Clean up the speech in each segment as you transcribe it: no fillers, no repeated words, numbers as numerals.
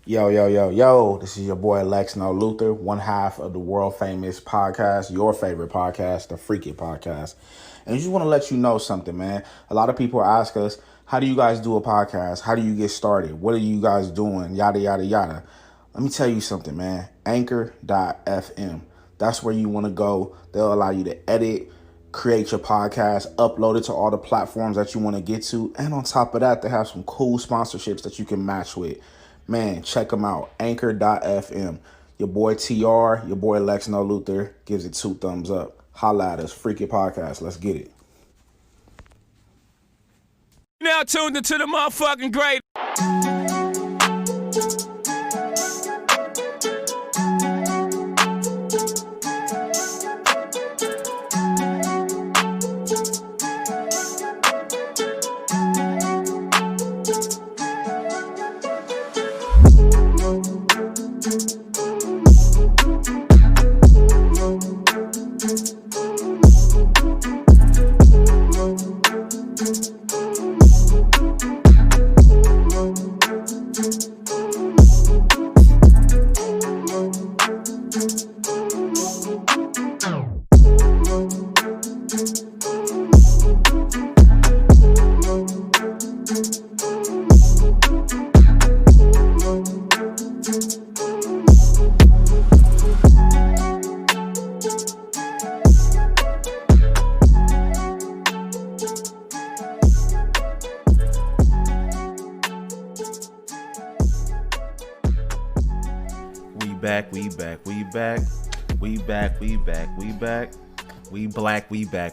Yo. This is your boy Lex and Luther, one half of the world famous podcast, your favorite podcast, the Freaky Podcast. And I just want to let you know something, man. A lot of people ask us, how do you guys do a podcast? How do you get started? What are you guys doing? Yada, yada, yada. Let me tell you something, man. Anchor.fm. That's where you want to go. They'll allow you to edit, create your podcast, upload it to all the platforms that you want to get to. And on top of that, they have some cool sponsorships that you can match with. Man, check them out. Anchor.fm. Your boy TR, your boy Lex and Luther gives it 2 thumbs up. Holla at us. Freaky Podcast. Let's get it. Now tuned into the motherfucking great.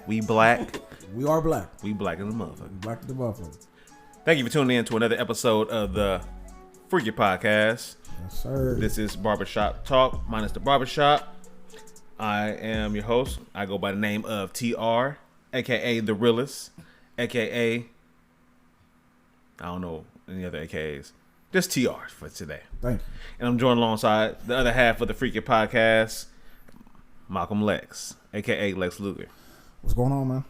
We black. We are black. We black in the motherfucker. Black in the motherfucker. Thank you for tuning in to another episode of the Freaky Podcast. Yes, sir. This is Barbershop Talk, minus the Barbershop. I am your host. I go by the name of TR, aka The Realist, aka I don't know any other AKAs. Just TR for today. Thank you. And I'm joined alongside the other half of the Freaky Podcast, Malcolm Lex, aka Lex Luger. What's going on, man?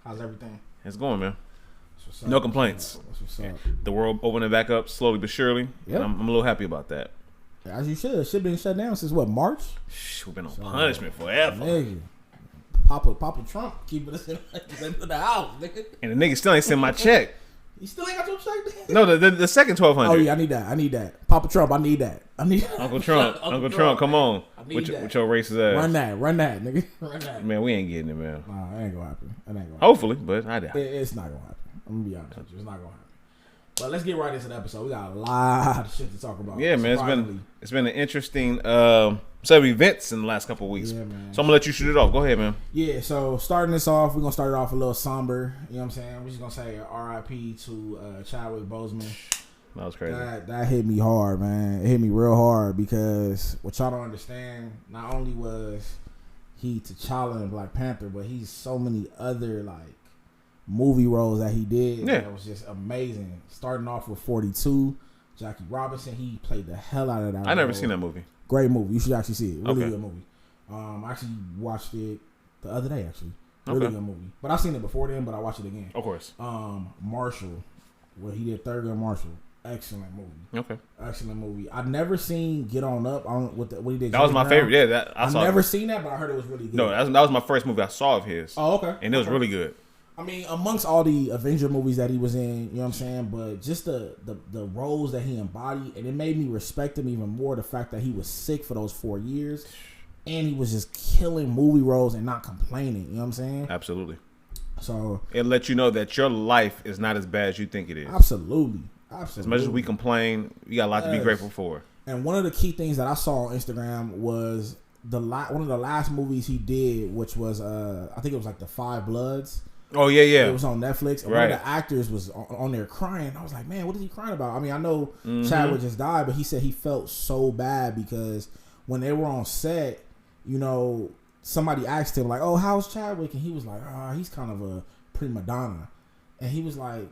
How's everything? It's going, man. No complaints. What's up? The world opening back up slowly but surely. Yep. I'm a little happy about that. As you should. Shit been shut down since what, March? We've been on punishment forever. Nigga. Papa Trump keeping us in the house, nigga. And the nigga still ain't sent my check. You still ain't got your check? No, the second 1,200. Oh yeah, I need that. Papa Trump, I need that. Uncle Trump, come on. With your racist ass. Run that, nigga. Run that. Man, we ain't getting it, man. Nah, it ain't gonna happen. Hopefully, but I doubt. It's not gonna happen. I'm gonna be honest with you. It's not gonna happen. But let's get right into the episode. We got a lot of shit to talk about. Yeah, man. It's been an interesting set of events in the last couple of weeks. Yeah, man. So I'm gonna let you shoot it off. Go ahead, man. Yeah. So starting this off, we're gonna start it off a little somber. You know what I'm saying? We're just gonna say R.I.P. to Chadwick Boseman. That was crazy. That hit me hard, man. It hit me real hard because what y'all don't understand, not only was he T'Challa in Black Panther, but he's so many other like movie roles that he did. Yeah. That was just amazing. Starting off with 42, Jackie Robinson, he played the hell out of that. I never seen that movie. Great movie. You should actually see it. Really okay. Good movie. I actually watched it the other day. Actually, really good movie. But I've seen it before then. But I watched it again. Of course. Marshall, where he did Thurgood Marshall. Excellent movie. Okay. Excellent movie. I've never seen Get On Up. What he did. That was my favorite. Yeah, I've never seen that, but I heard it was really good. No, that was my first movie I saw of his. Oh, okay. And it was really good. I mean, amongst all the Avenger movies that he was in, you know what I'm saying? But just the roles that he embodied, and it made me respect him even more, the fact that he was sick for those 4 years, and he was just killing movie roles and not complaining, you know what I'm saying? Absolutely. So it lets you know that your life is not as bad as you think it is. Absolutely. As much as we complain, you got a lot to be grateful for. And one of the key things that I saw on Instagram was one of the last movies he did, which was, I think it was like The Five Bloods. Oh, yeah. It was on Netflix. And one of the actors was on there crying. I was like, man, what is he crying about? I mean, I know Chadwick just died, but he said he felt so bad because when they were on set, you know, somebody asked him, like, oh, how's Chadwick? And he was like, he's kind of a prima donna. And he was like,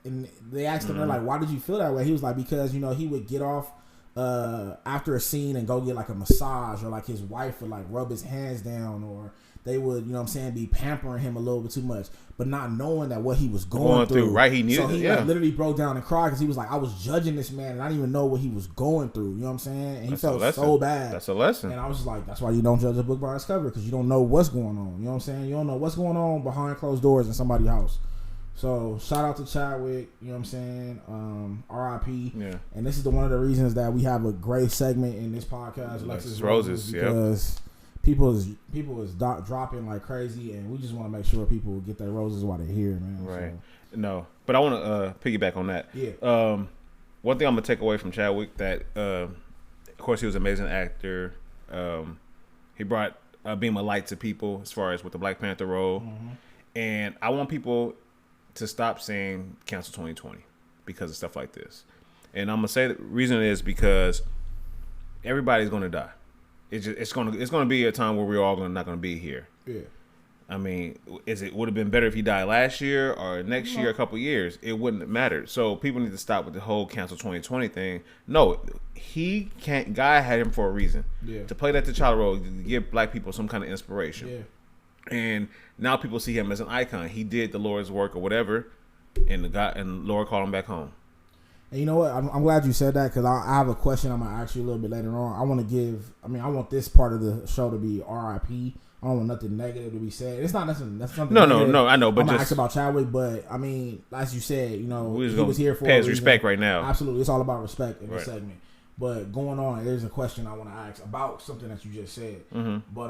and they asked him, they're like, why did you feel that way? He was like, because, you know, he would get off after a scene and go get like a massage, or like his wife would like rub his hands down, or they would, you know what I'm saying, be pampering him a little bit too much, but not knowing that what he was going through. Right, he needed so he it, like, literally broke down and cried because he was like, I was judging this man and I didn't even know what he was going through. You know what I'm saying? And he felt so bad. That's a lesson. And I was just like, that's why you don't judge a book by its cover, because you don't know what's going on. You know what I'm saying? You don't know what's going on behind closed doors in somebody's house. So shout out to Chadwick, you know what I'm saying? R.I.P. Yeah. And this is one of the reasons that we have a great segment in this podcast, Lex's Roses, because people is dropping like crazy, and we just want to make sure people get their roses while they're here, man. Right. So. No, but I want to piggyback on that. Yeah. One thing I'm gonna take away from Chadwick that, of course, he was an amazing actor. He brought a beam of light to people as far as with the Black Panther role, and I want people to stop saying cancel 2020 because of stuff like this. And I'm gonna say the reason is because everybody's gonna die. It's gonna be a time where we're all not gonna be here. Yeah. I mean, would have been better if he died last year or next year, a couple years? It wouldn't have mattered. So people need to stop with the whole cancel 2020 thing. No, he can't. God had him for a reason. Yeah. To play that T'Challa role, to give black people some kind of inspiration. Yeah. And now people see him as an icon. He did the Lord's work or whatever, and the Lord called him back home. And you know what? I'm glad you said that, because I have a question I'm gonna ask you a little bit later on. I want this part of the show to be R.I.P. I don't want nothing negative to be said. It's not nothing. That's something. No, I know, but I'm just ask about Chadwick. But I mean, as you said, you know, he was here for pay his a reason. respect right now. Absolutely, it's all about respect in this Right. segment. But going on, there's a question I want to ask about something that you just said. But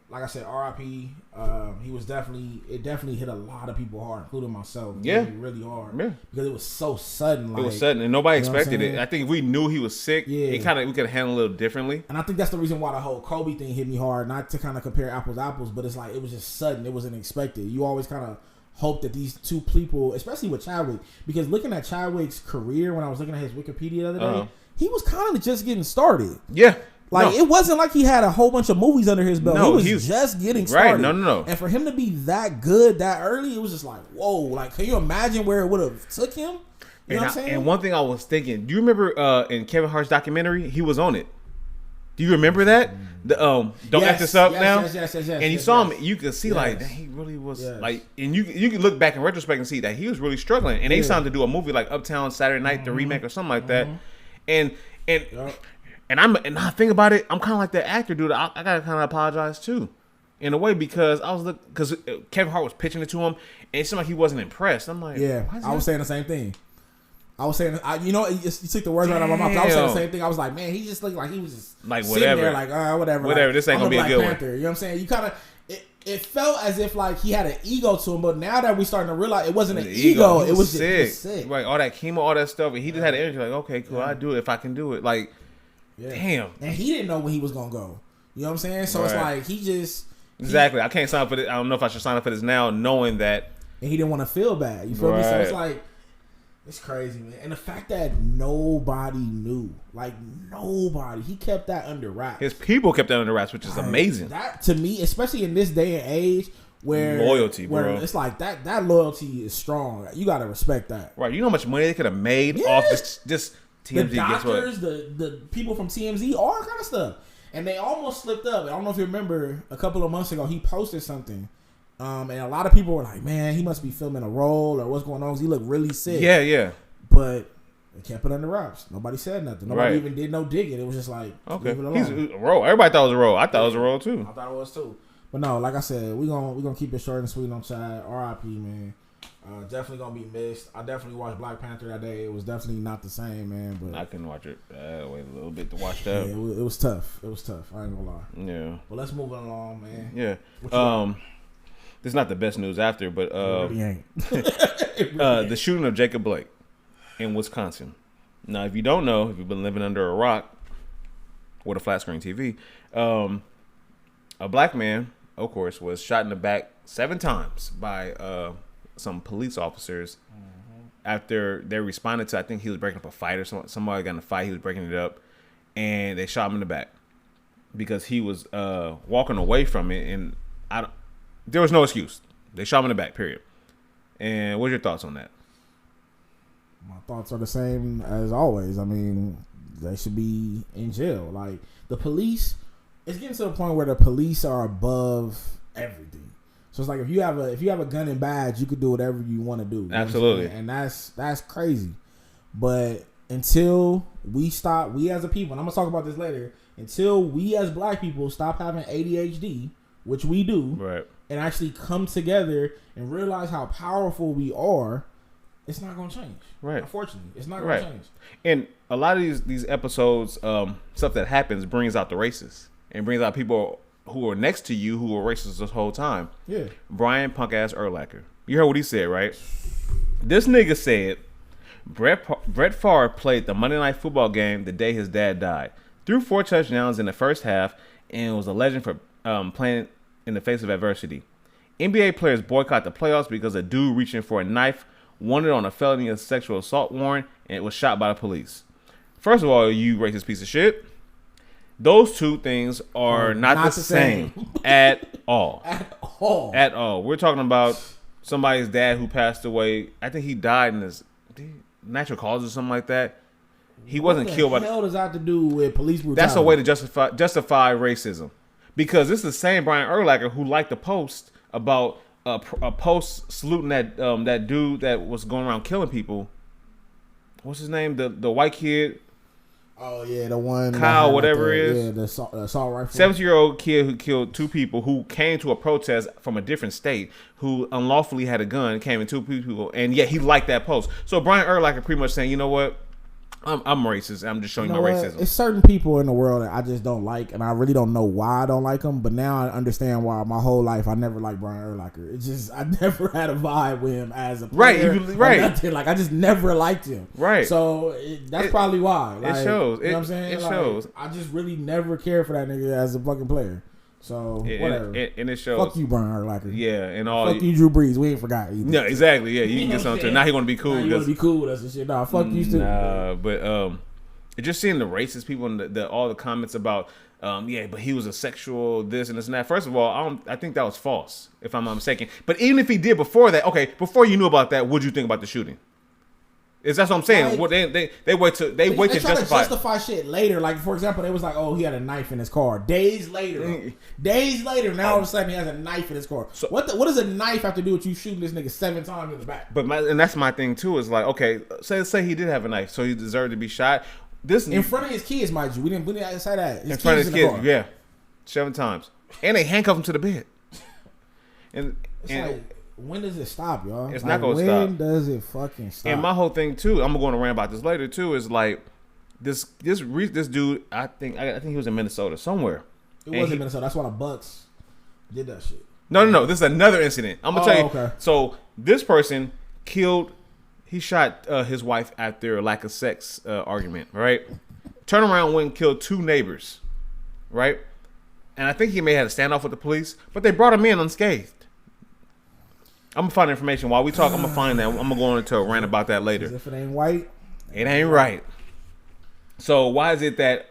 like I said, R.I.P. It definitely hit a lot of people hard, including myself. Yeah, really hard. Yeah, because it was so sudden. It was sudden, and nobody expected it. saying? I think if we knew he was sick, we could have handled it a little differently. And I think that's the reason why the whole Kobe thing hit me hard. Not to kind of compare apples to apples, but it's like it was just sudden. It wasn't expected. You always kind of hope that these two people, especially with Chadwick, because looking at Chadwick's career when I was looking at his Wikipedia the other day, he was kind of just getting started. Yeah. Like, it wasn't like he had a whole bunch of movies under his belt. No, he was just getting started. Right, no. And for him to be that good that early, it was just like, whoa. Like, can you imagine where it would have took him? You know what I'm saying? And one thing I was thinking, do you remember in Kevin Hart's documentary, he was on it? Do you remember that? The Don't Act This Up Now? Yes. And you saw him, you could see like, he really was like, and you can look back in retrospect and see that he was really struggling. And they signed to do a movie like Uptown Saturday Night, the remake or something like that. And I think about it, I'm kind of like that actor, dude. I gotta kind of apologize too, in a way, because because Kevin Hart was pitching it to him, and it seemed like he wasn't impressed. I'm like, I was saying the same thing. I was saying, you took the words right out of my mouth. I was saying the same thing. I was like, man, he just looked like he was just like sitting there, like, whatever. Like, this ain't gonna be a good Panther. one. You know what I'm saying? You kind of. It felt as if like he had an ego to him, but now that we starting to realize it wasn't an ego, it was sick. Right, all that chemo, all that stuff, and he just had the energy like, okay, cool, I do it if I can do it. Like, damn. And he didn't know when he was gonna go. You know what I'm saying? So it's like he just I can't sign up for this. I don't know if I should sign up for this now, knowing that. And he didn't want to feel bad. You feel me? So it's like, it's crazy, man. And the fact that nobody knew, like nobody, he kept that under wraps. His people kept that under wraps, which is amazing. That to me, especially in this day and age, where loyalty, bro. It's like that loyalty is strong. You gotta respect that. Right. You know how much money they could have made off this TMZ. The doctors, the people from TMZ, all kind of stuff. And they almost slipped up. I don't know if you remember, a couple of months ago, he posted something. And a lot of people were like, man, he must be filming a role or what's going on because he looked really sick. Yeah. But they kept it under wraps. Nobody said nothing. Nobody even did no digging. It was just like, okay, leave it alone. He's a role. Everybody thought it was a role. I thought it was a role too. I thought it was too. But no, like I said, we're gonna keep it short and sweet on Chad. R.I.P. man. Definitely gonna be missed. I definitely watched Black Panther that day. It was definitely not the same, man. But I couldn't watch it. Wait a little bit to watch that. Yeah, it was tough. It was tough. I ain't gonna lie. Yeah. Well, let's move it along, man. Yeah. This is not the best news after, but it really ain't. The shooting of Jacob Blake in Wisconsin. Now, if you don't know, if you've been living under a rock with a flat screen TV, a black man, of course, was shot in the back 7 times by some police officers after they responded to, I think he was breaking up a fight or somebody got in a fight. He was breaking it up, and they shot him in the back because he was walking away from it, and there was no excuse. They shot him in the back, period. And what's your thoughts on that? My thoughts are the same as always. I mean, they should be in jail. Like, the police, it's getting to the point where the police are above everything. So it's like if you have a gun and badge, you could do whatever you want to do. Absolutely. And that's crazy. But until we stop, we as a people, and I'm gonna talk about this later, until we as black people stop having ADHD, which we do, right, and actually come together and realize how powerful we are, it's not gonna change. Right. Unfortunately, it's not gonna change. And a lot of these episodes, stuff that happens brings out the racists and brings out people who are next to you who were racist this whole time. Yeah. Brian punk ass Urlacher. You heard what he said, right? This nigga said Brett Favre played the Monday Night Football game the day his dad died. Threw 4 touchdowns in the first half and was a legend for playing in the face of adversity. NBA players boycott the playoffs because a dude reaching for a knife wanted on a felony of sexual assault warrant and it was shot by the police. First of all, you racist piece of shit. Those two things are not the same at all. At all. We're talking about somebody's dad who passed away. I think he died in his natural causes or something like that. He wasn't killed by. What the hell does that have to do with police brutality? That's a way to justify racism, because this is the same Brian Urlacher who liked the post about a post saluting that dude that was going around killing people. What's his name? The white kid. Oh yeah, the one Kyle, whatever it is. Yeah, the assault rifle. 70-year-old kid who killed 2 people who came to a protest from a different state, who unlawfully had a gun, came in 2 people, and yet he liked that post. So Brian Urlacher pretty much saying, you know what? I'm racist. I'm just showing you my racism. It's certain people in the world that I just don't like, and I really don't know why I don't like them. But now I understand why. My whole life I never liked Brian Urlacher. It's just I never had a vibe with him as a player. Right. Nothing. Like I just never liked him. Right. So that's probably why. Like, it shows. You know what I'm saying? It shows. I just really never cared for that nigga as a fucking player. So whatever. And it shows. Fuck you, Brian Urlacher. Yeah, and all. Fuck you, Drew Brees. We ain't forgot either. No, exactly. Yeah, you can get something. Now he gonna be cool. Now you gonna be cool with us and shit. Nah, fuck you too. Nah, but just seeing the racist people and all the comments about, but he was a sexual this and this and that. First of all, I think that was false, if I'm not mistaken. But even if he did before that, okay, before you knew about that, what'd you think about the shooting? That's what I'm saying. Like, well, they wait to justify shit later. Like for example, they was like, oh, he had a knife in his car. Days later, now all of a sudden he has a knife in his car. So, what does a knife have to do with you shooting this nigga 7 times in the back? And that's my thing too. Is like, okay, say he did have a knife, so he deserved to be shot. In front of his kids, mind you. We didn't say that. In front of his kids, yeah, 7 times, and they handcuff him to the bed. And like, when does it stop, y'all? It's not gonna stop. When does it fucking stop? And my whole thing too, I'm going to rant about this later too, is like this dude. I think he was in Minnesota somewhere. It was in Minnesota. That's why the Bucks did that shit. No. This is another incident. I'm gonna tell you. Okay. So this person killed. He shot his wife after a lack of sex argument. Right. Turn around, went and killed 2 neighbors. Right. And I think he may have had a standoff with the police, but they brought him in unscathed. I'm gonna find information while we talk. I'm gonna find that. I'm gonna go into a rant about that later. If it ain't white, it ain't right. So why is it that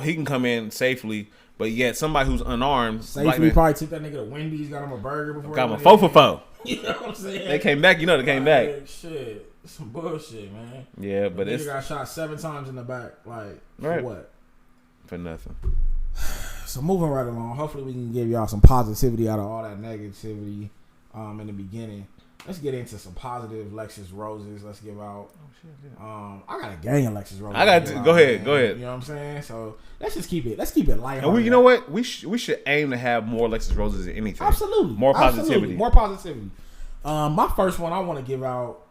he can come in safely, but yet somebody who's unarmed safely probably took that nigga to Wendy's, got him a burger before. Got him a 4 for 4. You know what I'm saying? They came back. You know they came back. Shit, some bullshit, man. Yeah, but it's got shot 7 times in the back. Like for what? For nothing. So moving right along. Hopefully we can give y'all some positivity out of all that negativity. In the beginning, let's get into some positive Lexus Roses. Let's give out. I got a gang of Lexus Roses. I got to go ahead. You know what I'm saying? So let's just keep it. Let's keep it light. And you know what? We should aim to have more Lexus Roses than anything. Absolutely, more positivity. More positivity. My first one I want to give out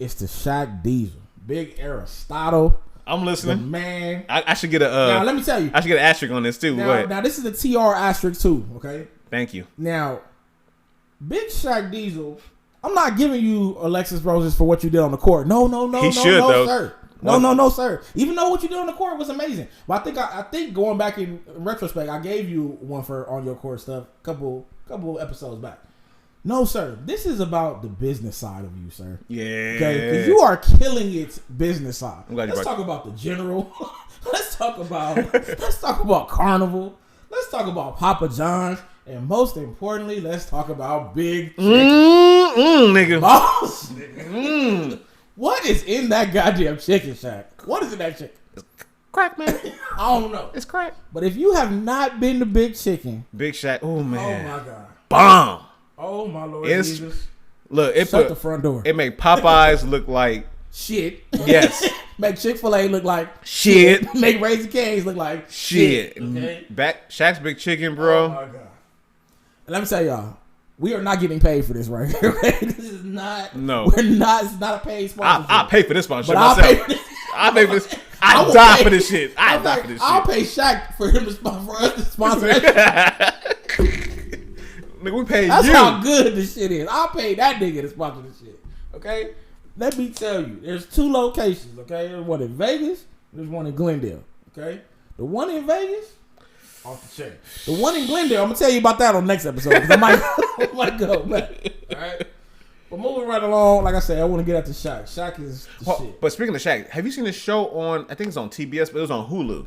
is to Shaq Diesel, Big Aristotle. I'm listening, man. I should get a. Now let me tell you. I should get an asterisk on this too. Now this is the TR asterisk too. Okay. Thank you. Now. Big Shaq Diesel, I'm not giving you Alexis Roses for what you did on the court. No, sir. No, sir. Even though what you did on the court was amazing. But I think going back in retrospect, I gave you one for on your court stuff couple episodes back. No, sir. This is about the business side of you, sir. Yeah. Okay, because you are killing its business side. Let's talk about the General. Let's talk about Carnival. Let's talk about Papa John's. And most importantly, let's talk about Big Chicken. Nigga. Boss, nigga. What is in that goddamn chicken shack? What is in that chicken? Crack, man. I don't know. It's crack. But if you have not been to Big Chicken, Big Shack. Oh man. oh my God. Bomb. Oh my Lord It's- Jesus. Look, it Shut put the front door. it made Popeyes look like Shit. yes. Make Chick-fil-A look like Shit. Make Raising Cane's look like Shit. Okay. Back Shack's Big Chicken, Oh bro. my God. And let me tell y'all, we are not getting paid for this right here. Okay? This is not. No. We're not. It's not a paid sponsorship. I'll pay for this sponsorship But I'll myself. pay for this. I'll pay for this. I I'll will die pay- for this shit. I'll In die fact, for this I'll shit. pay Shaq for him to for us to sponsor that. Nigga, we paid That's you. how good this shit is. I'll pay that nigga to sponsor this shit. Okay? Let me tell you, there's 2 locations, okay? There's one in Vegas, there's one in Glendale. Okay? The one in Vegas, off the chain. The one in Glendale, I'm gonna tell you about that on the next episode. Because I might go back. Alright? But moving right along, like I said, I want to get at the Shaq. Shaq is the shit. But speaking of Shaq, have you seen the show on? I think it's on TBS, but it was on Hulu,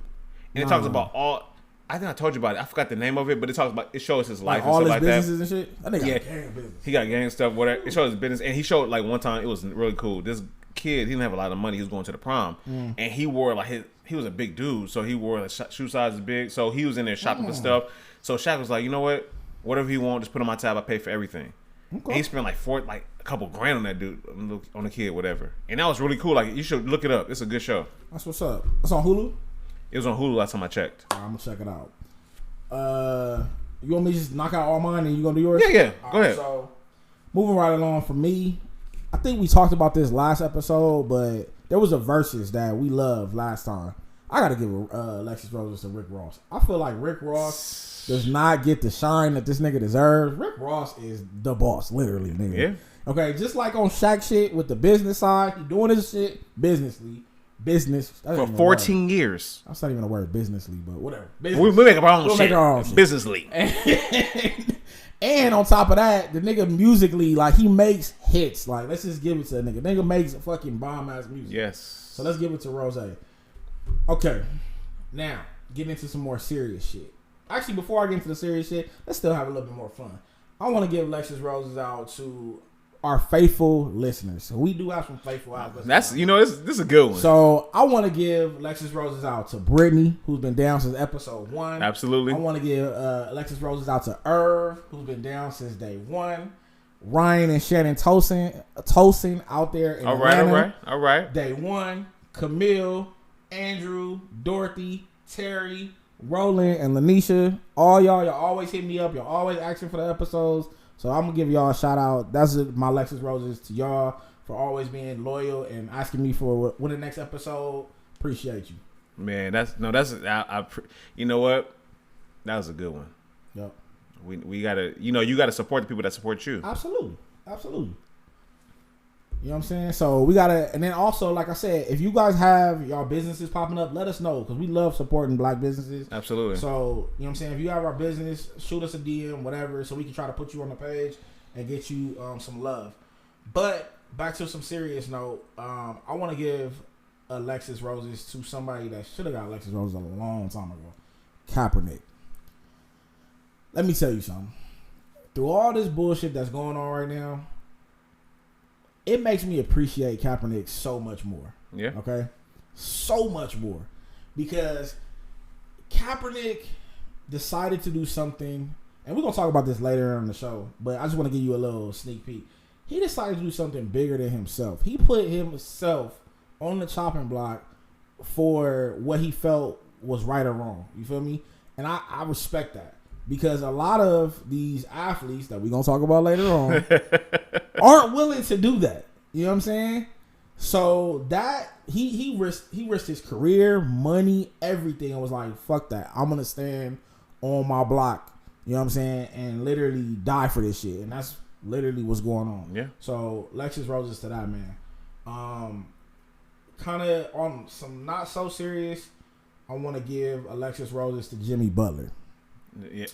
and it talks about all. I think I told you about it. I forgot the name of it, but it talks about. It shows his life Like and all stuff his like that. businesses and shit. That nigga Yeah. got gang business. He got gang stuff, whatever. It showed his business, and he showed like one time it was really cool. This kid, he didn't have a lot of money. He was going to the prom, and he wore like he was a big dude, so he wore like shoe size is big. So he was in there shopping for stuff. So Shaq was like, you know what? Whatever he want, just put on my tab. I pay for everything. Okay. And he spent like a couple grand on that dude, on the kid, whatever. And that was really cool. Like you should look it up. It's a good show. That's what's up. It's on Hulu? It was on Hulu last time I checked. All right, I'm gonna check it out. You want me to just knock out all mine and you gonna do yours? Yeah. All Go right, ahead. So, moving right along for me, I think we talked about this last episode, but there was a versus that we loved last time. I gotta give Alexis Roses to Rick Ross. I feel like Rick Ross does not get the shine that this nigga deserves. Rick Ross is the boss, literally, nigga. Yeah. Okay, just like on Shaq shit with the business side, he doing his shit business. For 14 years. That's not even a word, businessly, but whatever. We make our own We'll shit. make our own shit. Business league. And on top of that, the nigga musically, like, he makes hits. Like, let's just give it to the nigga. Nigga makes fucking bomb ass music. Yes. So let's give it to Rose. Okay. Now, getting into some more serious shit. Actually, before I get into the serious shit, let's still have a little bit more fun. I want to give Lexus Roses out to our faithful listeners. So we do have some faithful listeners. That's, this is a good one. So I want to give Lexus Roses out to Brittany, who's been down since episode 1. Absolutely. I want to give Lexus Roses out to Irv, who's been down since day 1. Ryan and Shannon Tosin out there in Atlanta. All right. Day 1. Camille, Andrew, Dorothy, Terry, Roland, and Lanisha. All y'all always hit me up. Y'all always asking for the episodes. So I'm going to give y'all a shout out. That's my Lexus Roses to y'all for always being loyal and asking me for when the next episode. Appreciate you. Man, you know what? That was a good one. Yep. We gotta, you gotta support the people that support you. Absolutely. You know what I'm saying? So we gotta, and then also, like I said, if you guys have y'all businesses popping up, let us know because we love supporting black businesses. Absolutely. So, you know what I'm saying? If you have our business, shoot us a DM, whatever, so we can try to put you on the page and get you some love. But back to some serious note, I want to give Alexis Roses to somebody that should have got Alexis Roses a long time ago, Kaepernick. Let me tell you something. Through all this bullshit that's going on right now, it makes me appreciate Kaepernick so much more. Yeah. Okay? So much more. Because Kaepernick decided to do something, and we're going to talk about this later on the show, but I just want to give you a little sneak peek. He decided to do something bigger than himself. He put himself on the chopping block for what he felt was right or wrong. You feel me? And I respect that. Because a lot of these athletes that we're going to talk about later on aren't willing to do that. You know what I'm saying? So that he risked his career, money, everything, and was like, fuck that. I'm going to stand on my block, you know what I'm saying, and literally die for this shit. And that's literally what's going on. Yeah. So Lexus Roses to that, man. Kind of on some not so serious, I want to give Alexis Roses to Jimmy Butler. Yeah.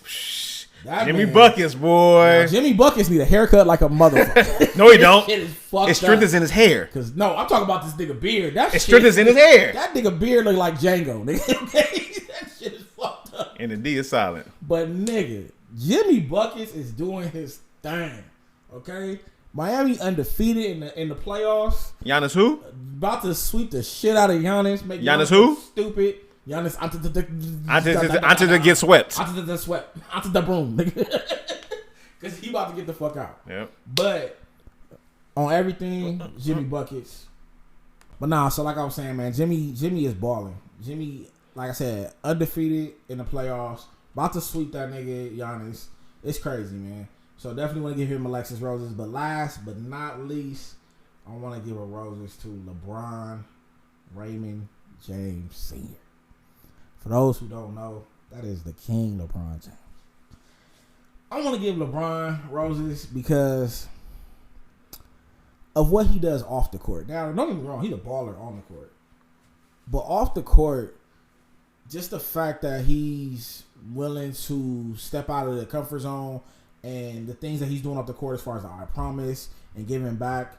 That Jimmy man, Buckets, boy. Now, Jimmy Buckets need a haircut like a motherfucker. No, he don't. Shit is fucked His strength up. is in his hair. Cause no, I'm talking about this nigga beard. That His shit, strength is in his hair. That nigga beard look like Django. Nigga. Okay? That shit is fucked up. And the D is silent. But nigga, Jimmy Buckets is doing his thing. Okay, Miami undefeated in the playoffs. Giannis who? About to sweep the shit out of Giannis. Make Giannis look who? stupid. Giannis onto the get swept. Onto the swept. Onto the broom. Because he about to get the fuck out. Yep. But on everything, Jimmy buckets. But nah, so like I was saying, man, Jimmy is balling. Jimmy, like I said, undefeated in the playoffs. About to sweep that nigga Giannis. It's crazy, man. So definitely want to give him Alexis roses. But last but not least, I want to give a roses to LeBron Raymond James Sr. For those who don't know, that is the King LeBron James. I want to give LeBron roses because of what he does off the court. Now, don't get me wrong, he's a baller on the court. But off the court, just the fact that he's willing to step out of the comfort zone and the things that he's doing off the court as far as the I promise and giving back,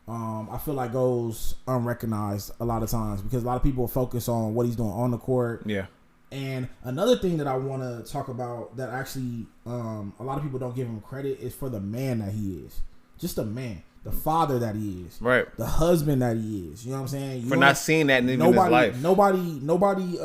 I feel like goes unrecognized a lot of times because a lot of people focus on what he's doing on the court. Yeah. And another thing that I want to talk about that actually a lot of people don't give him credit is for the man that he is. Just a man. The father that he is. Right. The husband that he is. You know what I'm saying? For not seeing that in his life. Nobody,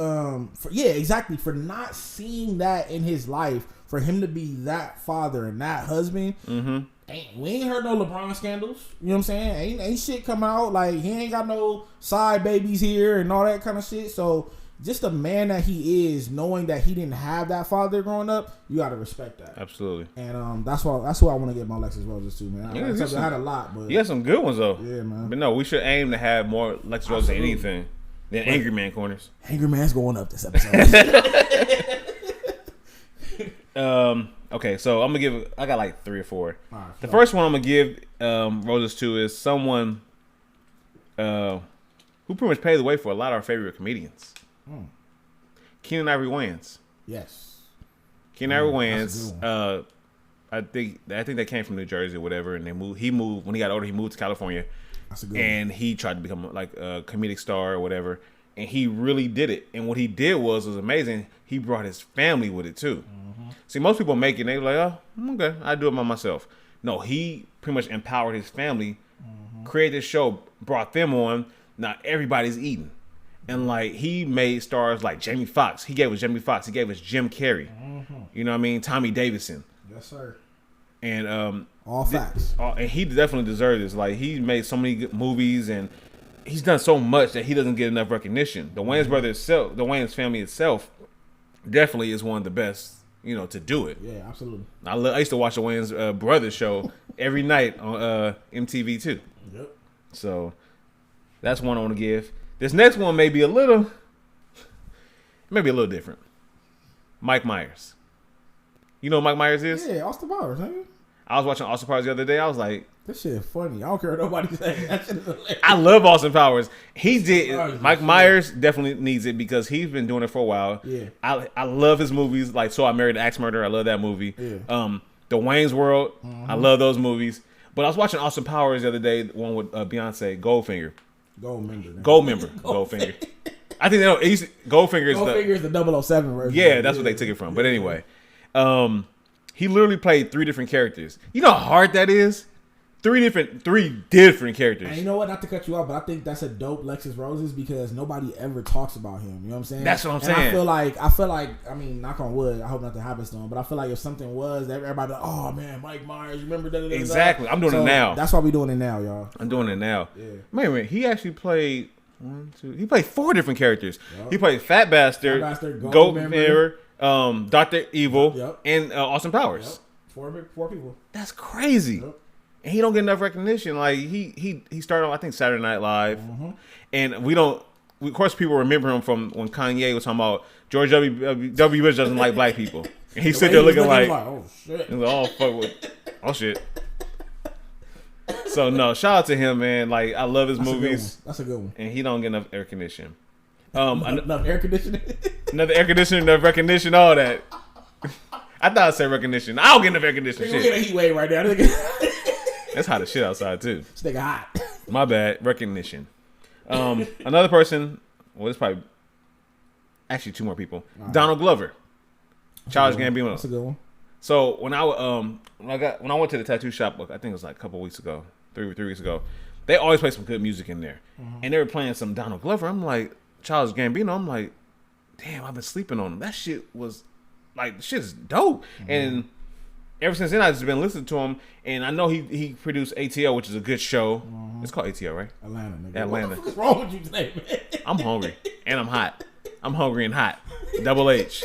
exactly. For not seeing that in his life, for him to be that father and that husband, we ain't heard no LeBron scandals. You know what I'm saying? Ain't shit come out. Like, he ain't got no side babies here and all that kind of shit. So, just the man that he is, knowing that he didn't have that father growing up, you got to respect that. Absolutely. And that's who I want to get my Lexus roses to, man. I had a lot, but you got some good ones though. Yeah, man. But no, we should aim to have more Lexus roses than anything than Angry Man corners. Angry Man's going up this episode. Okay, so I'm gonna give. I got like 3 or 4. Right, the first one I'm gonna give roses to is someone who pretty much paved the way for a lot of our favorite comedians. Keenan Ivory Wayans. Yes. Keenan Ivory Wayans. I think they came from New Jersey or whatever, and he moved when he got older. He moved to California, that's a good and he tried to become like a comedic star or whatever. And he really did it. And what he did was amazing. He brought his family with it too. See, most people make it, and they're like, "Oh, okay, I do it by myself." No, he pretty much empowered his family, created this show, brought them on. Now everybody's eating. And like he made stars like Jamie Foxx. He gave us Jamie Foxx. He gave us Jim Carrey. You know what I mean? Tommy Davidson. Yes, sir. And all facts. And he definitely deserved this. Like he made so many good movies, and he's done so much that he doesn't get enough recognition. The Wayans brothers itself, the Wayans family itself, definitely is one of the best. To do it. Yeah, absolutely. I used to watch the Wayans brothers show every night on MTV too. Yep. So that's one I want to give. This next one may be a little different. Mike Myers. You know who Mike Myers is? Yeah, Austin Powers, nigga. I was watching Austin Powers the other day. I was like, this shit is funny. I don't care what nobody says. That shit is hilarious. I love Austin Powers. He did. Mike Myers definitely needs it because he's been doing it for a while. Yeah. I love his movies. Like So I Married an Axe Murderer. I love that movie. Yeah. The Wayne's World. I love those movies. But I was watching Austin Powers the other day, the one with Beyonce, Goldfinger. Goldfinger. I think Goldfinger is the 007 version. Yeah, that's what they took it from. But anyway, he literally played 3 different characters. You know how hard that is? 3 different characters. And you know what? Not to cut you off, but I think that's a dope Lexus Roses because nobody ever talks about him. You know what I'm saying? That's what I'm saying. I feel like, I mean, knock on wood, I hope nothing happens to him, but I feel like if something was, everybody like, oh man, Mike Myers, remember that? Exactly. I'm doing it now. That's why we're doing it now, y'all. I'm doing it now. Yeah. Man, he actually played 4 different characters. Yep. He played Fat Bastard, Goat Mirror, Dr. Evil, and Austin Powers. Yep. 4 people. That's crazy. Yep. And he don't get enough recognition. Like he started on I think Saturday Night Live, and of course people remember him from when Kanye was talking about George W. Bush doesn't like black people, and he sit there looking like oh shit, oh shit. So no, shout out to him, man. Like I love his movies. That's a good one. And he don't get enough air conditioning. Enough air conditioning. Another air conditioning, enough recognition, all that. I thought I'd say recognition. I don't get enough air conditioning. We're getting a heat wave right now. It's hot as shit outside too. This nigga hot. My bad. Recognition. Another person. Well, it's probably actually 2 more people. Right. Donald Glover. Childish Gambino. That's a good one. So when I went to the tattoo shop, I think it was like a couple weeks ago, 3 weeks ago. They always play some good music in there, and they were playing some Donald Glover. I'm like Childish Gambino. I'm like, damn, I've been sleeping on him. That shit was like, the shit is dope. And ever since then, I've just been listening to him. And I know he produced ATL, which is a good show. It's called ATL, right? Atlanta, nigga. Atlanta. What the fuck is wrong with you today, man? I'm hungry and I'm hot. I'm hungry and hot. Double H.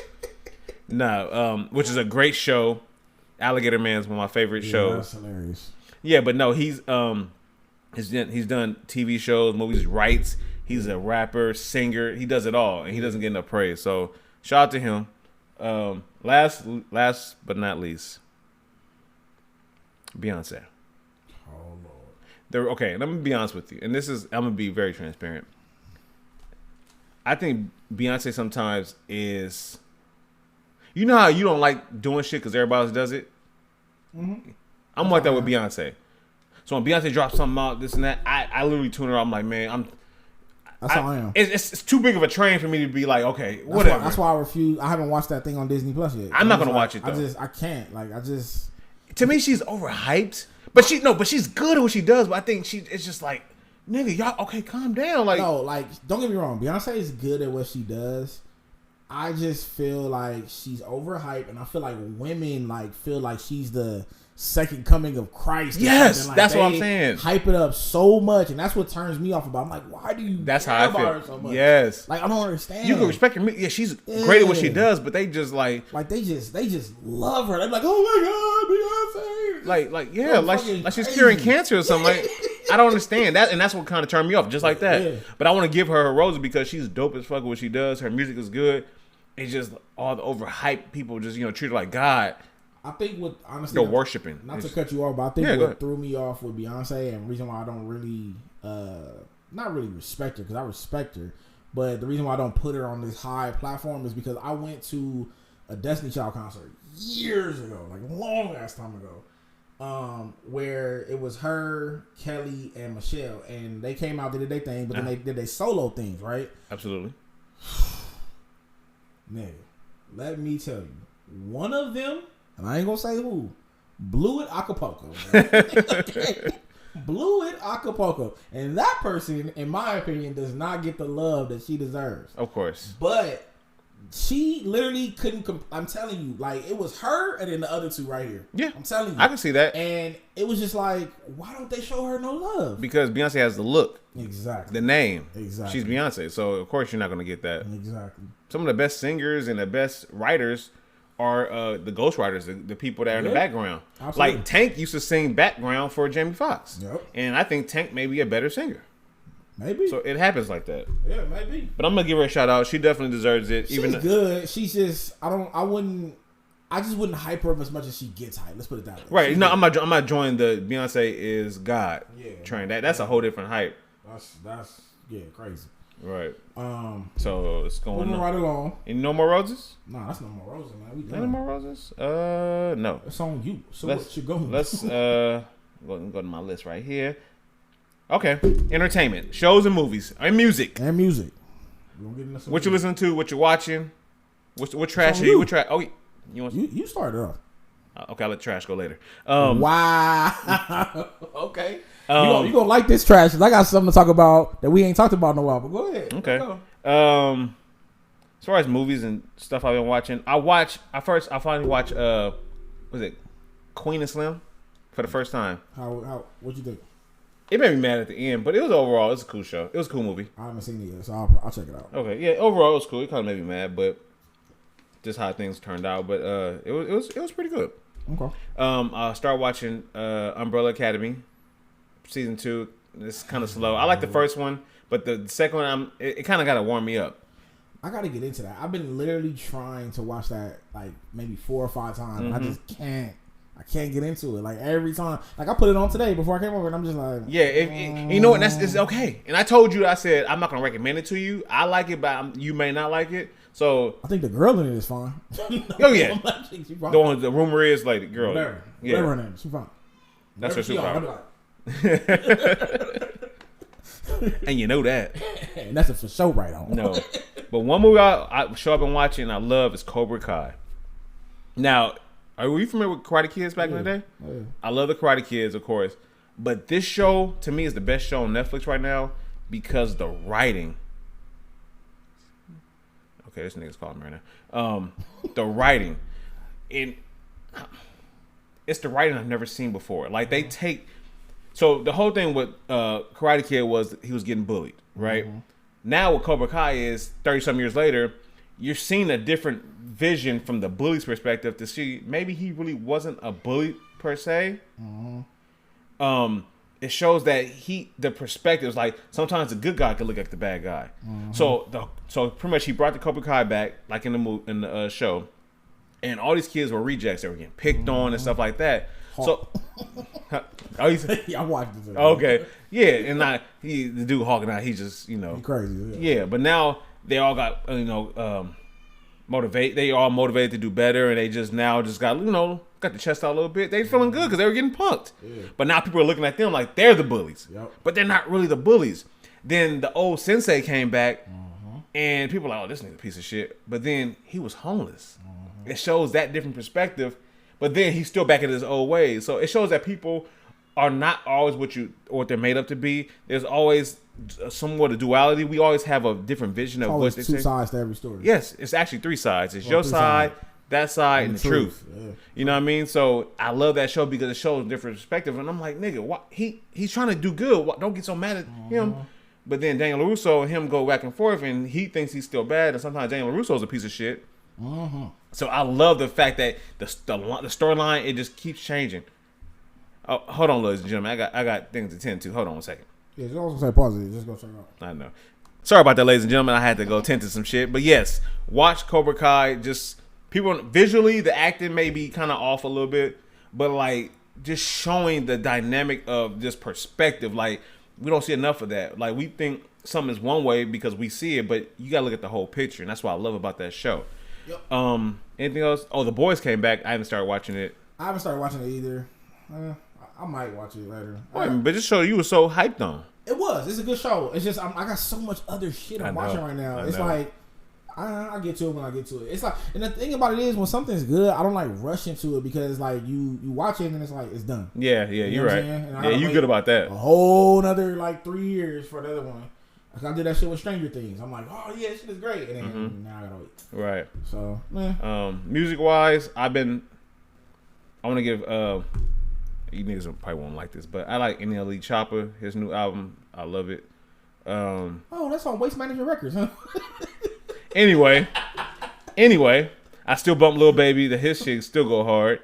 No, which is a great show. Alligator Man's one of my favorite shows. That's hilarious. Yeah, but no, he's done TV shows, movies, writes. He's a rapper, singer. He does it all, and he doesn't get enough praise. So shout out to him. Last but not least, Beyonce. Oh Lord. Okay, let me be honest with you, and I'm gonna be very transparent. I think Beyonce sometimes is. You know how you don't like doing shit because everybody else does it? Mm-hmm. I'm like that with Beyonce. So when Beyonce drops something out, this and that, I literally tune her. I'm like, man, That's how I am. It's too big of a train for me to be like, okay, whatever. That's why I refuse. I haven't watched that thing on Disney Plus yet. I'm not gonna watch it though. I can't. Like, To me, she's overhyped. But she's good at what she does. But I think it's just like, nigga, y'all, okay, calm down. Like, no, like, don't get me wrong. Beyonce is good at what she does. I just feel like she's overhyped, and I feel like women like feel like she's the second coming of Christ. Yes, like, that's what I'm saying. Hype it up so much, and that's what turns me off about. I'm like, why do you? That's care how I about feel. her so much? Yes, like I don't understand. You can respect her. Yeah, she's great at what she does, but they just like they just love her. They're like, oh my god, Beyonce. Like she's curing cancer or something. Like, I don't understand that, and that's what kind of turned me off. Just like that. Yeah. But I want to give her roses because she's dope as fuck at what she does. Her music is good. It's just all the overhyped people just treat her like God. I think what honestly they're worshiping. Not to cut you off, but I think what threw me off with Beyonce and the reason why I don't really, not really respect her because I respect her, but the reason why I don't put her on this high platform is because I went to a Destiny Child concert years ago, like long ass time ago, where it was her, Kelly, and Michelle, and they came out, did their thing, but then they did their solo things, right? Absolutely. Nigga, let me tell you, one of them, and I ain't gonna say who, blew it Acapulco. Okay. Blew it Acapulco. And that person, in my opinion, does not get the love that she deserves. Of course. But she literally couldn't, I'm telling you, like, it was her and then the other two right here. Yeah. I'm telling you. I can see that. And it was just like, why don't they show her no love? Because Beyonce has the look. Exactly. The name. Exactly. She's Beyonce. So, of course, you're not going to get that. Exactly. Some of the best singers and the best writers are the ghostwriters, the people that are in the background. Absolutely. Like Tank used to sing background for Jamie Foxx. Yep. And I think Tank may be a better singer. Maybe. So it happens like that. Yeah, maybe. But I'm gonna give her a shout out. She definitely deserves it. She's good. She's just I just wouldn't hype her up as much as she gets hyped. Let's put it that way. Right. I'm not joining the Beyonce is God train. That's a whole different hype. That's crazy. Right. So it's going moving right along. Any no more roses? No, that's no more roses, man. We done. Any more roses? No. It's on you. So what you going? Let's go to my list right here. Okay. Entertainment, shows and movies, and music. We're gonna get into what you listening to? What you watching? What trash are you? What trash? Oh, you started off. Okay, I'll let trash go later. Wow. Okay. You gonna like this trash? 'Cause I got something to talk about that we ain't talked about in a while. But go ahead. Okay. As far as movies and stuff I've been watching, I finally watched was it Queen and Slim for the first time. What'd you think? It made me mad at the end, but it was a cool show. It was a cool movie. I haven't seen it yet, so I'll check it out. Okay, yeah. Overall, it was cool. It kind of made me mad, but just how things turned out. But it was pretty good. Okay. I started watching Umbrella Academy season 2. It's kind of slow. I like the first one, but the second one, it kind of got to warm me up. I got to get into that. I've been literally trying to watch that like maybe 4 or 5 times. Mm-hmm. I just can't. I can't get into it. Like every time, like I put it on today before I came over, and I'm just like, yeah. You know what? It's okay. And I told you, I said I'm not gonna recommend it to you. I like it, but you may not like it. So I think the girl in it is fine. Oh yeah, the rumor is like the girl. Whatever. Yeah, whatever her name. She's fine. That's her superpower. And you know that. And that's a for sure right on. No, but one movie I've been watching and I love is Cobra Kai. Now, are you familiar with Karate Kids back in the day? Yeah. I love the Karate Kids, of course. But this show, to me, is the best show on Netflix right now because the writing. Okay, this nigga's calling me right now. The writing, it's the writing I've never seen before. Like they take, so the whole thing with Karate Kid was he was getting bullied, right? Mm-hmm. Now what Cobra Kai is 30-some years later, you're seeing a different vision from the bully's perspective to see maybe he really wasn't a bully per se. Mm-hmm. It shows that the perspective is like sometimes the good guy can look like the bad guy. Mm-hmm. So pretty much he brought the Cobra Kai back, like in the show, and all these kids were rejects. They were getting picked on and stuff like that. Hawk. So, I watched this. Okay, yeah, and the dude Hawk and he just he crazy. Yeah, but now they all got motivate. They all motivated to do better, and they just got got the chest out a little bit. They feeling good because they were getting punked. Yeah. But now people are looking at them like they're the bullies. Yep. But they're not really the bullies. Then the old sensei came back, and people are like, oh, this nigga a piece of shit. But then he was homeless. It shows that different perspective. But then he's still back in his old ways. So it shows that people are not always what they're made up to be. There's always somewhat of duality. We always have a different vision of what they say. 2 sides to every story. Yes, it's actually 3 sides. It's your side, that side, and the truth. Yeah. You know what I mean? So I love that show because it shows a different perspective. And I'm like, nigga, what? He's trying to do good. Don't get so mad at him. But then Daniel LaRusso and him go back and forth, and he thinks he's still bad, and sometimes Daniel LaRusso's a piece of shit. So I love the fact that the storyline, it just keeps changing. Oh, hold on, ladies and gentlemen. I got things to tend to. Hold on one second. Yeah, just also say positive. Just go check it out. I know. Sorry about that, ladies and gentlemen. I had to go tend to some shit. But yes, watch Cobra Kai. Just people visually, the acting may be kind of off a little bit, but like just showing the dynamic of this perspective. Like we don't see enough of that. Like we think something is one way because we see it, but you gotta look at the whole picture, and that's what I love about that show. Yep. Anything else? Oh, The Boys came back. I haven't started watching it. I haven't started watching it either. I might watch it later. But this show you were so hyped on. It was. It's a good show. It's just I got so much other shit I'm watching right now. It's like I get to it when I get to it. It's like, and the thing about it is when something's good, I don't like rush into it because like you watch it and it's like it's done. Yeah, you're right. Yeah, you good about that. A whole another like 3 years for the other one. Like I did that shit with Stranger Things. I'm like, oh yeah, this shit is great, and then now I gotta wait. Right. So, music wise, I want to give you niggas probably won't like this, but I like NLE Chopper, his new album. I love it. That's on Waste Management Records, huh? Anyway, I still bump Lil Baby. His shit still go hard.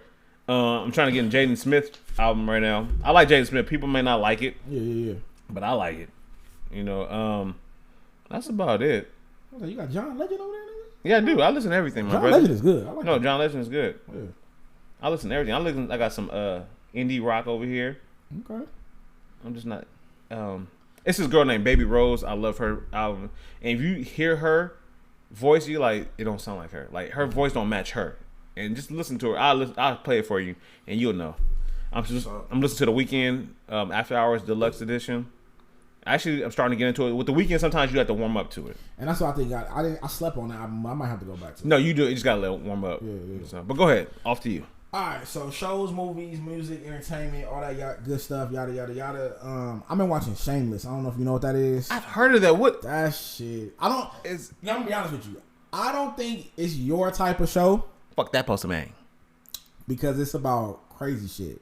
I'm trying to get in Jaden Smith album right now. I like Jaden Smith. People may not like it. Yeah. But I like it. That's about it. You got John Legend over there, nigga? Yeah, I do. I listen to everything, my brother. John Legend is good. I like that. John Legend is good. Yeah. I listen to everything. I got some indie rock over here. Okay. I'm just not. It's this girl named Baby Rose. I love her album. And if you hear her voice, you like it don't sound like her. Like her voice don't match her. And just listen to her. I'll play it for you, and you'll know. I'm listening to The Weeknd After Hours Deluxe Edition. Actually, I'm starting to get into it. With The Weeknd, sometimes you have to warm up to it. And that's what I think. I slept on that album. I might have to go back to it. No, you do. You just got to let it warm up. Yeah. So, but go ahead. Off to you. All right. So, shows, movies, music, entertainment, all that good stuff, yada, yada, yada. I've been watching Shameless. I don't know if you know what that is. I've heard of that. What? That shit. I'm going to be honest with you. I don't think it's your type of show. Fuck that poster, man. Because it's about crazy shit.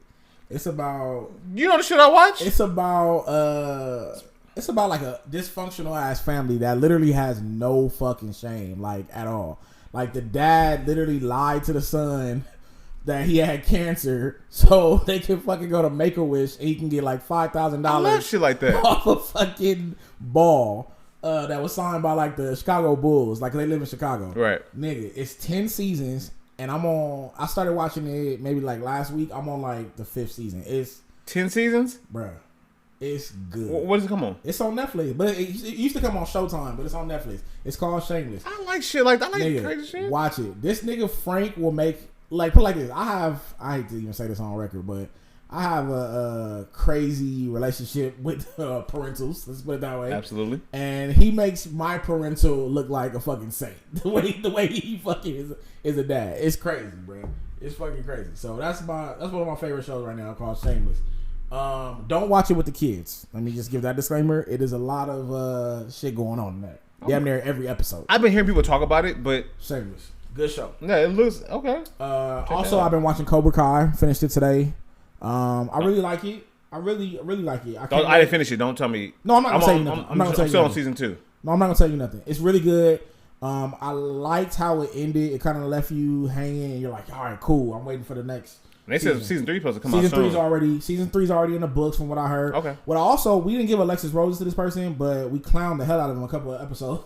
It's about... You know the shit I watch? It's about like a dysfunctional ass family that literally has no fucking shame, like at all. Like the dad literally lied to the son that he had cancer so they can fucking go to Make-A-Wish and he can get like $5,000. I love shit like that. Off a fucking ball that was signed by like the Chicago Bulls. Like they live in Chicago. Right. Nigga, it's 10 seasons and I started watching it maybe like last week. I'm on like the 5th season. It's 10 seasons? Bruh. It's good. What does it come on? It's on Netflix, but it used to come on Showtime, but it's on Netflix. It's called Shameless. I like shit like that. I like crazy shit. Watch it. This nigga Frank will make put it like this. I hate to even say this on record, but I have a crazy relationship with parentals. Let's put it that way. Absolutely. And he makes my parental look like a fucking saint. The way he fucking is a dad. It's crazy, bro. It's fucking crazy. So that's one of my favorite shows right now called Shameless. Don't watch it with the kids. Let me just give that disclaimer. It is a lot of shit going on in that. damn near every episode. I've been hearing people talk about it, but Shameless. Good show. Yeah, it looks okay. Also, I've been watching Cobra Kai. Finished it today. I really like it. I really like it. I didn't finish it. Don't tell me. No, I'm not gonna tell you nothing. I'm still on season 2. No, I'm not gonna tell you nothing. It's really good. I liked how it ended. It kind of left you hanging, and you're like, all right, cool. I'm waiting for the next. And they said season 3 supposed to come out soon. Season 3's already in the books, from what I heard. Okay. Well, we didn't give Alexis Roses to this person, but we clowned the hell out of him a couple of episodes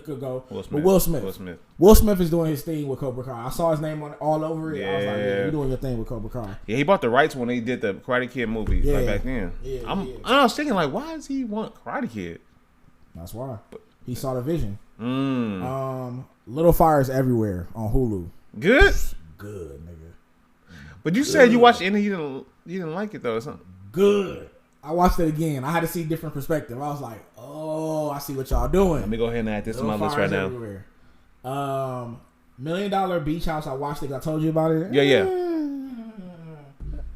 ago. Will Smith is doing his thing with Cobra Kai. I saw his name all over it. Yeah. I was like, yeah, you're doing your thing with Cobra Kai. Yeah, he bought the rights when he did the Karate Kid movie back then. Yeah, I was thinking, like, why does he want Karate Kid? That's why. He saw the vision. Little Fires Everywhere on Hulu. Good, nigga. But you said you watched it and you didn't like it though, or something. Good. I watched it again. I had to see different perspective. I was like, oh, I see what y'all doing. Let me go ahead and add this to my list right now. Everywhere. $1 Million Beach House. I watched it. I told you about it. Yeah. A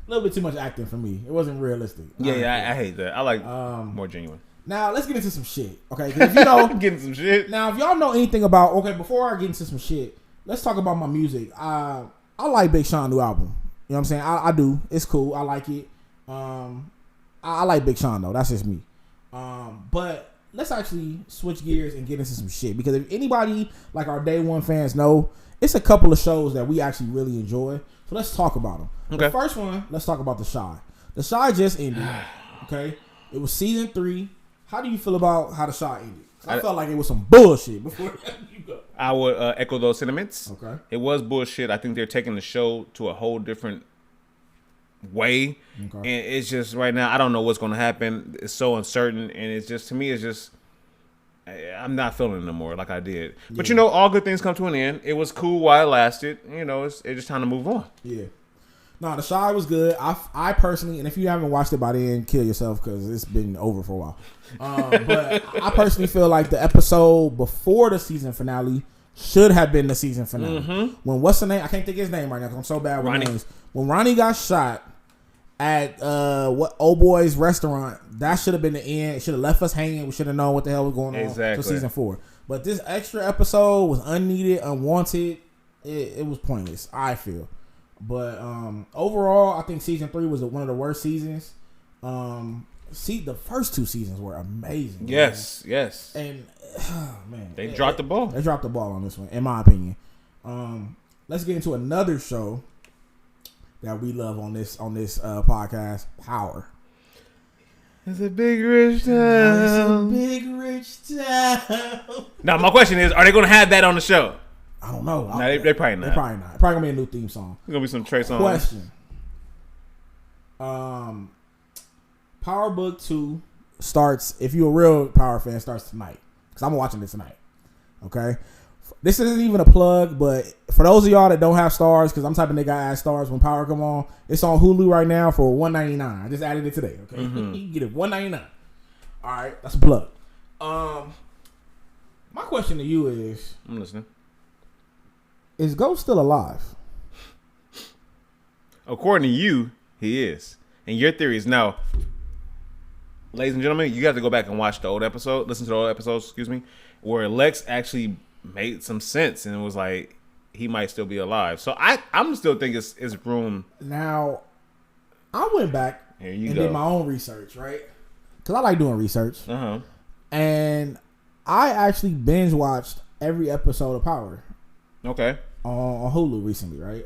little bit too much acting for me. It wasn't realistic. Yeah, I hate that. I like more genuine. Now let's get into some shit, okay? If you know, getting some shit. Now, if y'all know anything about, before I get into some shit, let's talk about my music. I like Big Sean's new album. You know what I'm saying? I do. It's cool. I like it. I like Big Sean though. That's just me. But let's actually switch gears and get into some shit, because if anybody like our day one fans know, it's a couple of shows that we actually really enjoy. So let's talk about them. Okay. The first one, let's talk about The Chi. The Chi just ended. Okay. It was season 3. How do you feel about how The Chi ended? I felt like it was some bullshit before you go. I would echo those sentiments. Okay. It was bullshit. I think they're taking the show to a whole different way. Okay. And it's just right now, I don't know what's going to happen. It's so uncertain. And it's just, to me, it's just, I'm not feeling it no more like I did. Yeah. But, all good things come to an end. It was cool while it lasted. It's just time to move on. Yeah. No, The Chi was good. I personally, and if you haven't watched it by then, kill yourself, because it's been over for a while. But I personally feel like the episode before the season finale should have been the season finale. Mm-hmm. When what's the name? I can't think of his name right now because I'm so bad with names. When Ronnie got shot at what old boy's restaurant, that should have been the end. It should have left us hanging. We should have known what the hell was going on for season 4. But this extra episode was unneeded, unwanted. It was pointless, I feel. But overall, I think season 3 was one of the worst seasons. The first 2 seasons were amazing. Yes. And man, they dropped the ball. They dropped the ball on this one, in my opinion. Let's get into another show that we love on this podcast, Power. It's a big rich town. Now, my question is, are they going to have that on the show? I don't know. No, they probably not. They're probably not. Probably gonna be a new theme song. It's gonna be some Trey songs. Question. Power Book 2 starts. If you're a real Power fan, starts tonight. Because I'm watching it tonight. Okay. This isn't even a plug, but for those of y'all that don't have stars, because I'm type of nigga I add stars when Power come on. It's on Hulu right now for $1.99. I just added it today. Okay. Mm-hmm. You can get it $1.99. All right, that's a plug. My question to you is, I'm listening. Is Ghost still alive? According to you, he is. And your theory is now, ladies and gentlemen, you got to go back and watch the old episode, listen to the old episodes, where Lex actually made some sense and it was like, he might still be alive. So I'm still thinking it's room. Now, I went back and did my own research, right? Because I like doing research. Uh-huh. And I actually binge watched every episode of Power. Okay. On Hulu recently, right?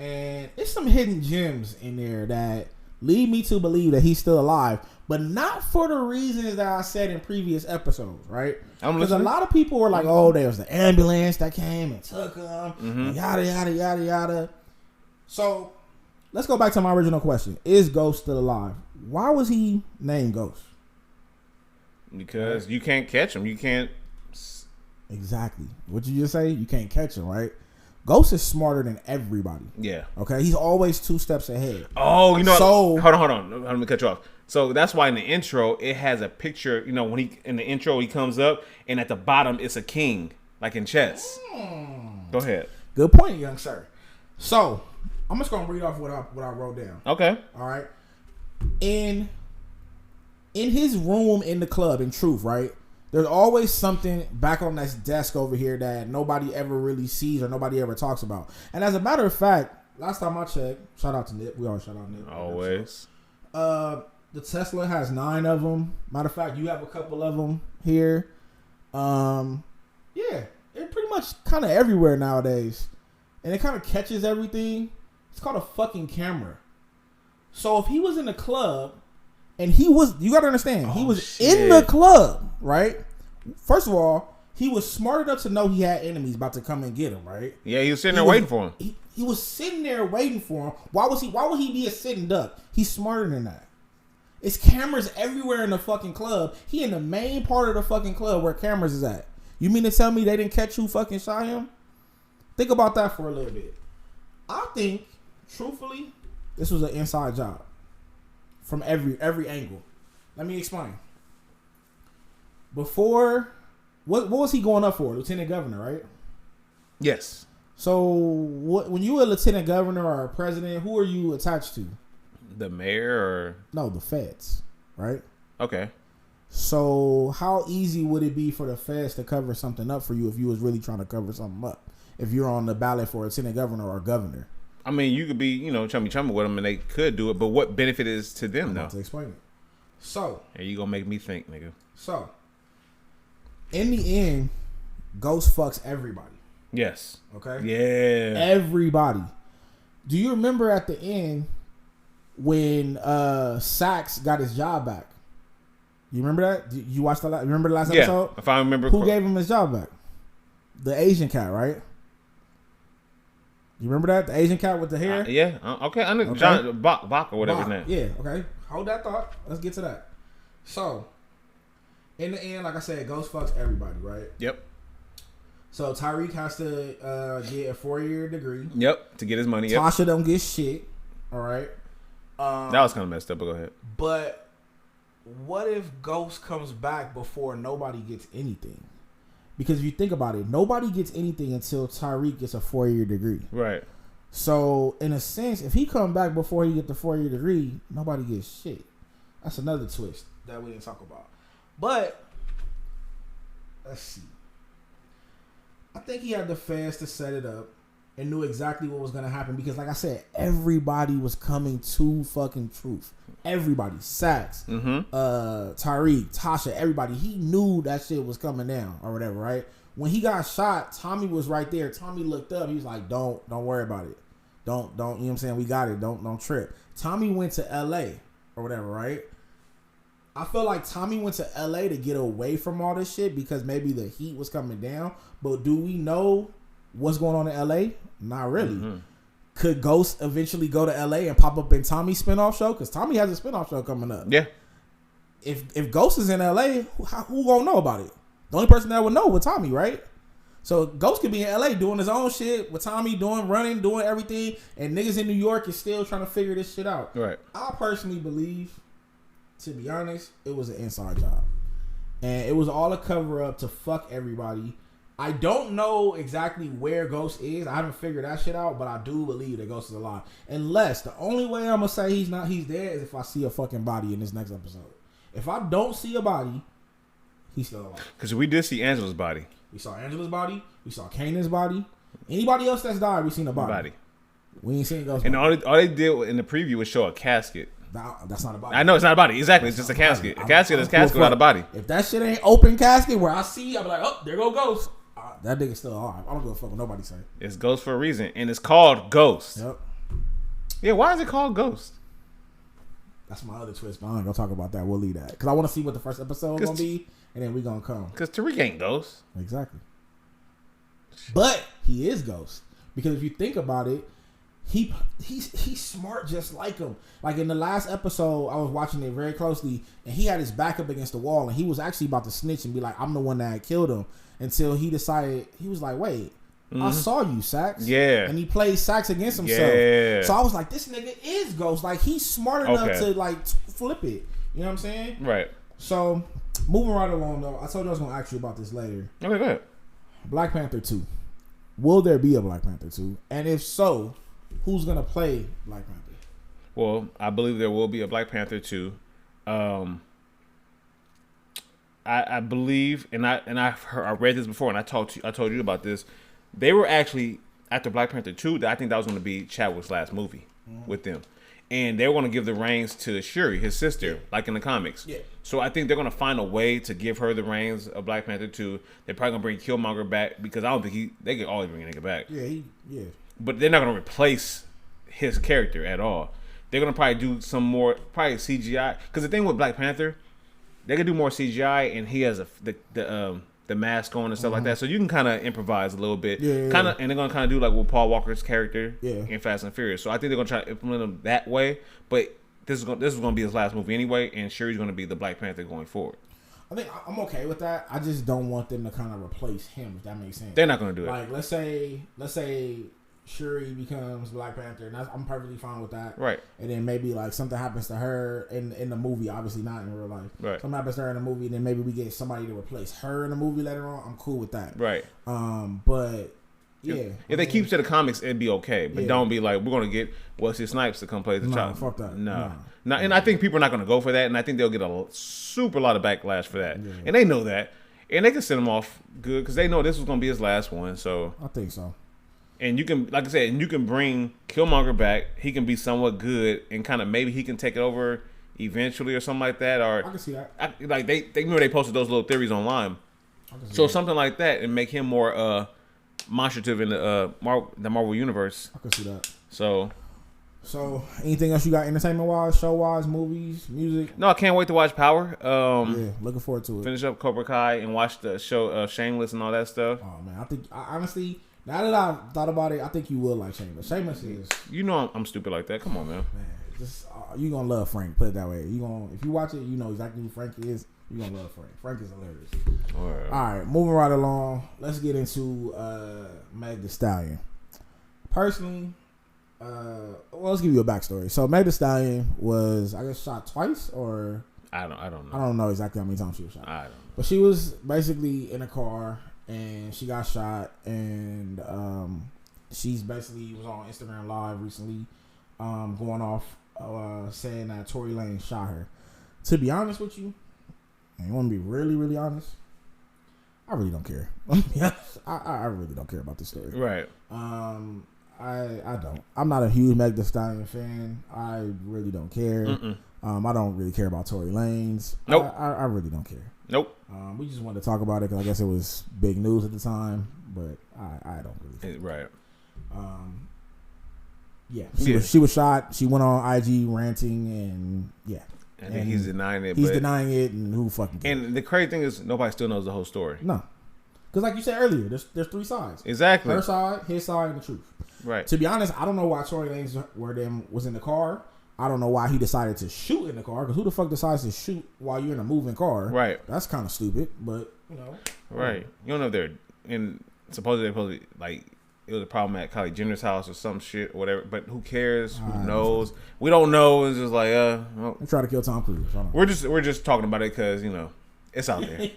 And it's some hidden gems in there that lead me to believe that he's still alive, but not for the reasons that I said in previous episodes, right? Because a lot of people were like, oh, there was the ambulance that came and took him, and yada, yada, yada, yada. So, let's go back to my original question. Is Ghost still alive? Why was he named Ghost? Because you can't catch him. You can't... Exactly. What you just say? You can't catch him, right? Ghost is smarter than everybody. Yeah. Okay? He's always 2 steps ahead. Oh, hold on. Let me cut you off. So that's why in the intro, it has a picture, when in the intro, he comes up, and at the bottom, it's a king, like in chess. Go ahead. Good point, young sir. So, I'm just going to read off what I wrote down. Okay. All right? In his room in the club, in Truth, right? There's always something back on that desk over here that nobody ever really sees or nobody ever talks about. And as a matter of fact, last time I checked, shout out to Nip. We always shout out Nip. Always. The Tesla has 9 of them. Matter of fact, you have a couple of them here. Yeah, they're pretty much kind of everywhere nowadays. And it kind of catches everything. It's called a fucking camera. So if he was in the club and you got to understand, he was in the club, right? First of all, he was smart enough to know he had enemies about to come and get him, right? Yeah, he was sitting there waiting for him. He was sitting there waiting for him. Why would he be a sitting duck? He's smarter than that. It's cameras everywhere in the fucking club. He in the main part of the fucking club where cameras is at. You mean to tell me they didn't catch who fucking shot him? Think about that for a little bit. I think, truthfully, this was an inside job from every angle. Let me explain. Before, what was he going up for? Lieutenant governor, right? Yes. So when you a lieutenant governor or a president, who are you attached to? The mayor or? No, the feds, right? Okay. So how easy would it be for the feds to cover something up for you if you was really trying to cover something up? If you're on the ballot for a lieutenant governor or governor? I mean, you could be, chummy with them and they could do it, but what benefit is to them, I'm though? about to explain it. So. And you gonna make me think, nigga. So. In the end, Ghost fucks everybody. Yes. Okay? Yeah. Everybody. Do you remember at the end when Sax got his job back? You remember that? You watched remember the last episode? If I remember. Who gave him his job back? The Asian cat, right? You remember that? The Asian cat with the hair? Yeah. Okay. I know. Okay. John Bach or whatever his name. Yeah. Okay. Hold that thought. Let's get to that. So, in the end, like I said, Ghost fucks everybody, right? Yep. So Tyreek has to get a 4-year degree. Yep. To get his money. Yep. Tasha don't get shit. All right. That was kind of messed up, but go ahead. But what if Ghost comes back before nobody gets anything? Because if you think about it, nobody gets anything until Tyreek gets a 4-year degree. Right. So, in a sense, if he come back before he get the 4-year degree, nobody gets shit. That's another twist that we didn't talk about. But, let's see. I think he had the fans to set it up and knew exactly what was going to happen. Because, like I said, everybody was coming to fucking truth. Everybody. Sax, Tyreek, Tasha, everybody. He knew that shit was coming down or whatever, right? When he got shot, Tommy was right there. Tommy looked up. He was like, don't worry about it. Don't, you know what I'm saying? We got it. Don't trip. Tommy went to LA or whatever, right? I feel like Tommy went to LA to get away from all this shit because maybe the heat was coming down. But do we know what's going on in LA? Not really. Mm-hmm. Could Ghost eventually go to LA and pop up in Tommy's spinoff show? Because Tommy has a spinoff show coming up. Yeah. If Ghost is in LA, who gonna know about it? The only person that would know was Tommy, right? So Ghost could be in LA doing his own shit with Tommy running, doing everything, and niggas in New York is still trying to figure this shit out. Right. I personally believe, to be honest, it was an inside job. And it was all a cover up to fuck everybody. I don't know exactly where Ghost is. I haven't figured that shit out, but I do believe that Ghost is alive. Unless the only way I'm gonna say he's dead is if I see a fucking body in this next episode. If I don't see a body, he's still alive. Because we did see Angela's body. We saw Angela's body. We saw Kanan's body. Anybody else that's died, we seen a body. We ain't seen Ghost. And all they did in the preview was show a casket. That's not a body. I know it's not a body. Exactly. It's just a casket. A casket is a casket without a body. If that shit ain't open casket where I see, I'm like, oh, there go Ghost. That nigga's still alive. I don't give a fuck what nobody say. It's Ghost for a reason. And it's called Ghost. Yep. Yeah, why is it called Ghost? That's my other twist, but I ain't gonna talk about that. We'll leave that. Because I want to see what the first episode is gonna be, and then we gonna come. Because Tariq ain't Ghost. Exactly. But he is Ghost. Because if you think about it, he's smart just like him. Like in the last episode, I was watching it very closely, and he had his back up against the wall, and he was actually about to snitch and be like, I'm the one that killed him. Until he decided, he was like, wait, I saw you, Sax. Yeah. And he plays Sax against himself. Yeah. So I was like, this nigga is Ghost. Like, he's smart enough to, like, flip it. You know what I'm saying? Right. So, moving right along, though, I told you I was going to ask you about this later. Okay, go ahead. Black Panther 2. Will there be a Black Panther 2? And if so, who's going to play Black Panther? Well, I believe there will be a Black Panther 2. I believe, and I read this before, and I told you about this. They were actually after Black Panther 2. I think that was going to be Chadwick's last movie with them, and they were going to give the reins to Shuri, his sister, like in the comics. Yeah. So I think they're going to find a way to give her the reins of Black Panther 2. They're probably going to bring Killmonger back because I don't think they could always bring a nigga back. Yeah. But they're not going to replace his character at all. They're going to probably do some more CGI, because the thing with Black Panther, they can do more CGI, and he has the mask on and stuff like that, so you can kind of improvise a little bit. And they're gonna kind of do like with Paul Walker's character in Fast and Furious. So I think they're gonna try to implement him that way. But this is gonna be his last movie anyway, and Shuri's gonna be the Black Panther going forward. I think I'm okay with that. I just don't want them to kind of replace him, if that makes sense. They're not gonna do it. Like let's say Shuri becomes Black Panther, and I'm perfectly fine with that. Right. And then maybe like something happens to her in the movie, obviously not in real life. Right. Something happens to her in the movie, and then maybe we get somebody to replace her in the movie later on. I'm cool with that. Right. But yeah. If they keep to the comics, it'd be okay. But don't be like, we're gonna get Wesley Snipes to come play the child. Fuck that. No. And I think people are not gonna go for that, and I think they'll get a super lot of backlash for that. Yeah. And they know that. And they can send him off good because they know this was gonna be his last one. So I think so. And you can, like I said, you can bring Killmonger back. He can be somewhat good, and kind of maybe he can take it over eventually or something like that. Or I can see that. Like they remember they posted those little theories online. So something like that, and make him more monstrative in the Marvel universe. I can see that. So anything else you got entertainment wise, show wise, movies, music? No, I can't wait to watch Power. Looking forward to it. Finish up Cobra Kai and watch the show Shameless and all that stuff. Oh man, honestly. Now that I've thought about it, I think you will like Shameless. Shameless is... You know I'm stupid like that. Come on, man. Just you gonna love Frank. Put it that way. If you watch it, you know exactly who Frank is. You gonna love Frank. Frank is hilarious. All right, moving right along. Let's get into Meg The Stallion. Personally, let's give you a backstory. So Meg The Stallion was, I guess, shot twice, or I don't know. I don't know exactly how many times she was shot. I don't know. But she was basically in a car. And she got shot, and she's basically was on Instagram Live recently, going off saying that Tory Lanez shot her. To be honest with you, and you want to be really, really honest, I really don't care. I really don't care about this story. Right. I don't. I'm not a huge Meg The Stallion fan. I really don't care. I don't really care about Tory Lanez. Nope. I really don't care. Nope. We just wanted to talk about it because I guess it was big news at the time, but I don't really care. Right. She was shot. She went on IG ranting, and then he's denying it. He's denying it, and who fucking cares? And the crazy thing is, nobody still knows the whole story. No, because like you said earlier, there's three sides. Exactly. Her side, his side, and the truth. Right. To be honest, I don't know why Tory Lanez was in the car. I don't know why he decided to shoot in the car, because who the fuck decides to shoot while you're in a moving car? Right. That's kind of stupid, but, you know. Right. You don't know if they're, and supposedly, like, it was a problem at Kylie Jenner's house or some shit or whatever, but who cares? Who knows? We don't know. It's just like, well, they try to kill Tom Cruise. We're just talking about it because, you know, it's out there.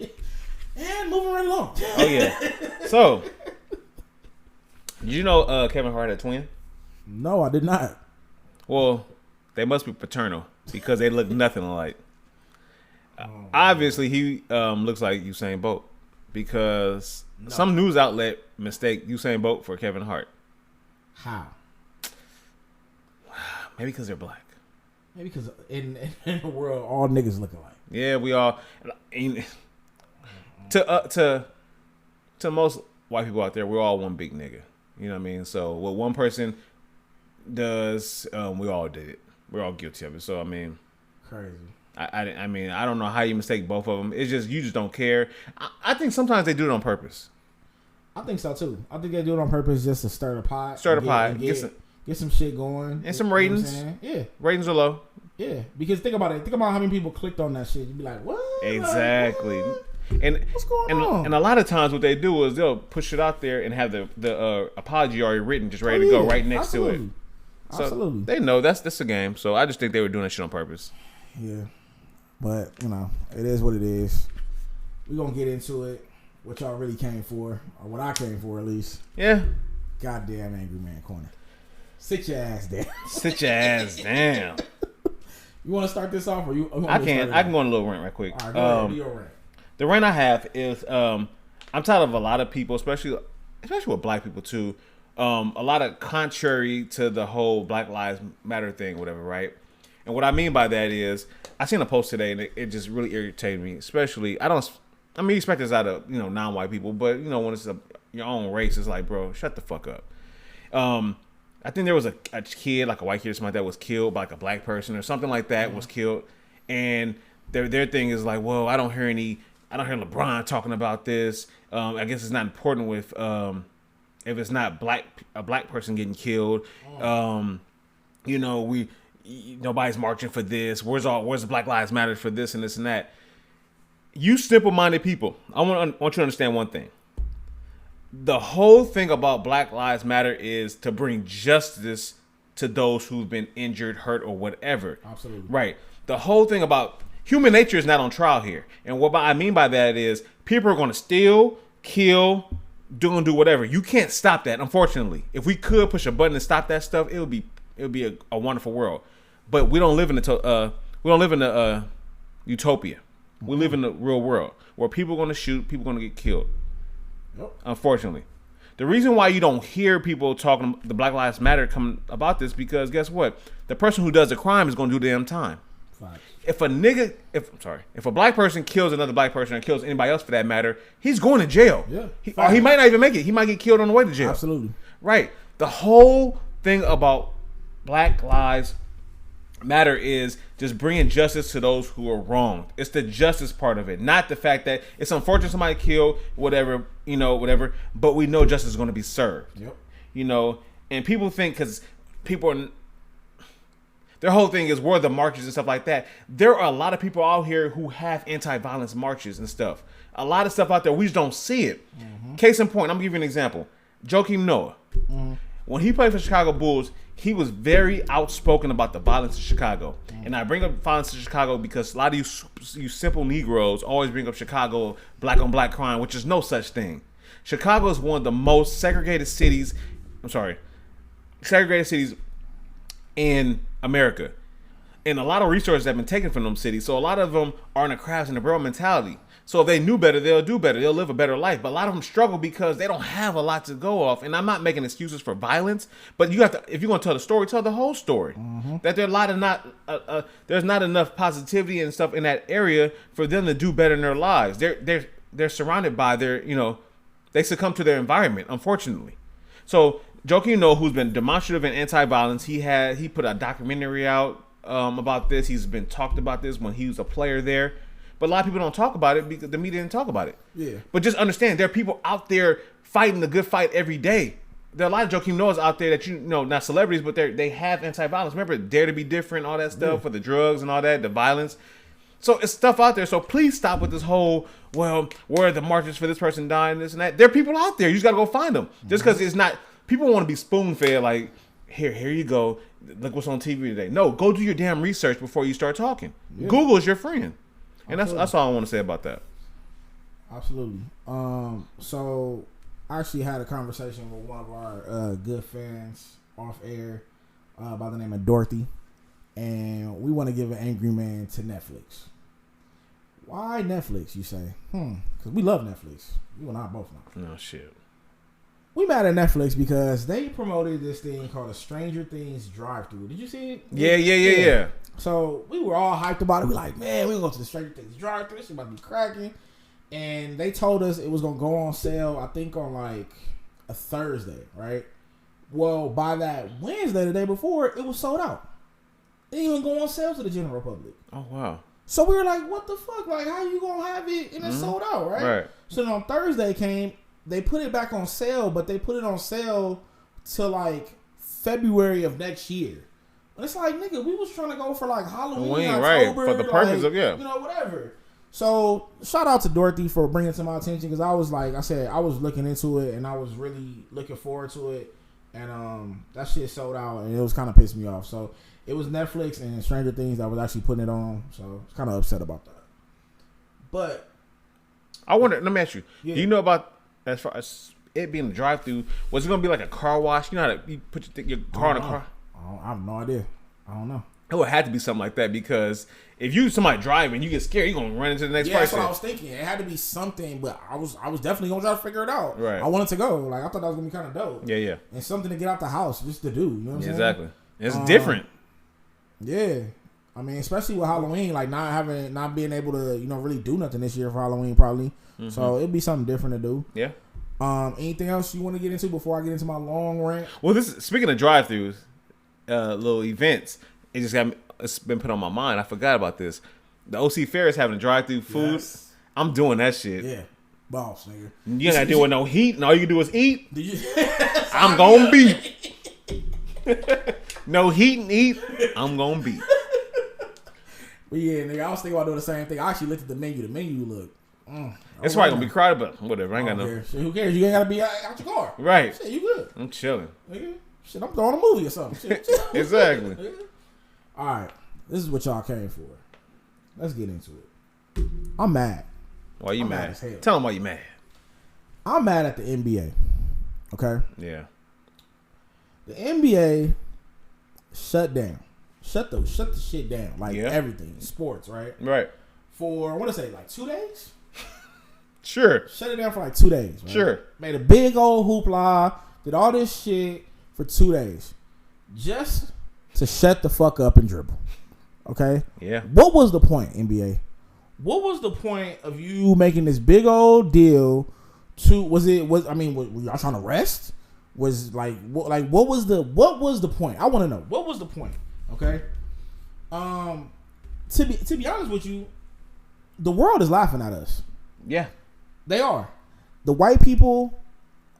And moving right along. Oh, yeah. So, did you know Kevin Hart had a twin? No, I did not. Well, they must be paternal because they look nothing alike. Obviously, he looks like Usain Bolt because some news outlet mistake Usain Bolt for Kevin Hart. How? Maybe because they're black. Maybe because in the world, all niggas look alike. Yeah, we all. To most white people out there, we're all one big nigga. You know what I mean? So what one person does, we all did it. We're all guilty of it. So I mean, crazy. I mean, I don't know how you mistake both of them. It's just you just don't care. I think sometimes they do it on purpose. I think so too. I think they do it on purpose just to stir the pot. Get some shit going and some ratings. Yeah, ratings are low. Yeah, because think about it. Think about how many people clicked on that shit. You'd be like, what? Exactly. Like, what? And what's going on? And a lot of times what they do is they'll push it out there and have the apology already written, just ready to go right next to it. So absolutely. They know that's a game. So I just think they were doing that shit on purpose. Yeah. But, you know, it is what it is. We're going to get into it. What y'all really came for. Or what I came for, at least. Yeah. Goddamn Angry Man Corner. Sit your ass down. Sit your ass down. You want to start this off? Or you? I can go on a little rant right quick. All right, go ahead. Do your rant. The rant I have is I'm tired of a lot of people, especially with black people too. A lot of contrary to the whole Black Lives Matter thing, whatever, right? And what I mean by that is, I seen a post today and it just really irritated me. Especially, you expect this out of non-white people, but when it's your own race, it's like, bro, shut the fuck up. I think there was a kid, like a white kid or something like that, was killed by like a black person or something like that, was killed, and their thing is like, well, I don't hear LeBron talking about this. I guess it's not important with if it's not a black person getting killed. Nobody's marching for this. Where's the Black Lives Matter for this and this and that? You simple-minded people, I want you to understand one thing. The whole thing about Black Lives Matter is to bring justice to those who've been injured, hurt, or whatever. Absolutely. Right. The whole thing about human nature is not on trial here. And what I mean by that is people are going to steal, kill, do whatever. You can't stop that, unfortunately. If we could push a button and stop that stuff, it would be a wonderful world. But we don't live in a utopia. We live in the real world where people are going to shoot, people are going to get killed. Yep. Unfortunately. The reason why you don't hear people talking the Black Lives Matter coming about this, because guess what? The person who does the crime is going to do the damn time. Right. If a black person kills another black person or kills anybody else for that matter, he's going to jail. Yeah. Or he might not even make it. He might get killed on the way to jail. Absolutely. Right. The whole thing about Black Lives Matter is just bringing justice to those who are wronged. It's the justice part of it, not the fact that it's unfortunate somebody killed, whatever, but we know justice is going to be served. Yep. And people think because people are, their whole thing is where the marches and stuff like that. There are a lot of people out here who have anti-violence marches and stuff. A lot of stuff out there, we just don't see it. Mm-hmm. Case in point, I'm going to give you an example. Joakim Noah. Mm-hmm. When he played for Chicago Bulls, he was very outspoken about the violence in Chicago. Mm-hmm. And I bring up violence in Chicago because a lot of you simple Negroes always bring up Chicago black on black crime, which is no such thing. Chicago is one of the most segregated cities in America. And a lot of resources have been taken from them cities. So a lot of them are in a crabs in the barrel mentality. So if they knew better, they'll do better. They'll live a better life. But a lot of them struggle because they don't have a lot to go off. And I'm not making excuses for violence, but you have to, if you're going to tell the story, tell the whole story. Mm-hmm. That there's not enough positivity and stuff in that area for them to do better in their lives. They're surrounded by they succumb to their environment, unfortunately. So Joakim Noah, who's been demonstrative in anti-violence, he put a documentary out about this. He's been talked about this when he was a player there. But a lot of people don't talk about it because the media didn't talk about it. Yeah. But just understand, there are people out there fighting the good fight every day. There are a lot of Joakim Noahs out there that not celebrities, but they have anti-violence. Remember, Dare to Be Different, all that stuff for the drugs and all that, the violence. So it's stuff out there. So please stop with this whole, well, where are the marches for this person dying, this and that. There are people out there. You just got to go find them. Just because it's not, people want to be spoon-fed like, here you go. Look what's on TV today. No, go do your damn research before you start talking. Yeah. Google is your friend. And that's all I want to say about that. Absolutely. So I actually had a conversation with one of our good fans off air by the name of Dorothy, and we want to give an angry man to Netflix. Why Netflix, you say? Because we love Netflix. You and I both know. No shit. We mad at Netflix because they promoted this thing called a Stranger Things drive-thru. Did you see it? Yeah. So we were all hyped about it. We're like, man, we're going to go to the Stranger Things drive-thru. This shit about to be cracking. And they told us it was going to go on sale, I think, on like a Thursday, right? Well, by that Wednesday, the day before, it was sold out. It didn't even go on sale to the general public. Oh, wow. So we were like, what the fuck? Like, how you going to have it and it's sold out, right? Right. So then on Thursday came, they put it back on sale, but they put it on sale till like February of next year. And it's like, nigga, we was trying to go for like Halloween, October, right? For the purpose of whatever. So shout out to Dorothy for bringing it to my attention because I was like I said, I was looking into it and I was really looking forward to it, and that shit sold out and it was kind of pissed me off. So it was Netflix and Stranger Things that was actually putting it on, so I was kind of upset about that. But I wonder. Let me ask you. Yeah. Do you know about? As far as it being a drive-thru, was it going to be like a car wash? You know how you put your car in a car? I have no idea. I don't know. It would have to be something like that because if you somebody driving, you get scared, you're gonna run into the next person. That's what I was thinking. It had to be something, but I was definitely gonna try to figure it out. Right. I wanted to go. Like I thought that was gonna be kind of dope. Yeah. And something to get out the house just to do. You know what I'm saying? Exactly. It's different. Yeah. I mean, especially with Halloween, like not being able to, really do nothing this year for Halloween probably. Mm-hmm. So it'd be something different to do. Yeah. Anything else you want to get into before I get into my long rant? Well, speaking of drive-thrus, little events, it's been put on my mind. I forgot about this. The OC Fair is having a drive-thru food. Yes. I'm doing that shit. Yeah. Boss, nigga. You ain't got to deal with no heat, and all you can do is eat. I'm going to beat. No heat and eat, I'm going to beat. But yeah, nigga, I was thinking about doing the same thing. I actually looked at the menu. The menu look. It's probably going to be crowded, but whatever. I ain't got no. Shit, who cares? You ain't got to be out your car. Right. Shit, you good. I'm chilling. Nigga. Shit, I'm throwing a movie or something. Shit. Exactly. All right. This is what y'all came for. Let's get into it. I'm mad. Why you mad? Tell them why you mad. I'm mad at the NBA. Okay? Yeah. The NBA shut down. Shut the shit down. Like everything. Sports, right? Right. For, I want to say, like 2 days? Sure. Shut it down for like 2 days. Right? Sure. Made a big old hoopla. Did all this shit for 2 days. Just to shut the fuck up and dribble. Okay? Yeah. What was the point, NBA? What was the point of you making this big old deal to, were y'all trying to rest? Was what was the point? I want to know. What was the point? Okay? To be honest with you, the world is laughing at us. Yeah. They are. The white people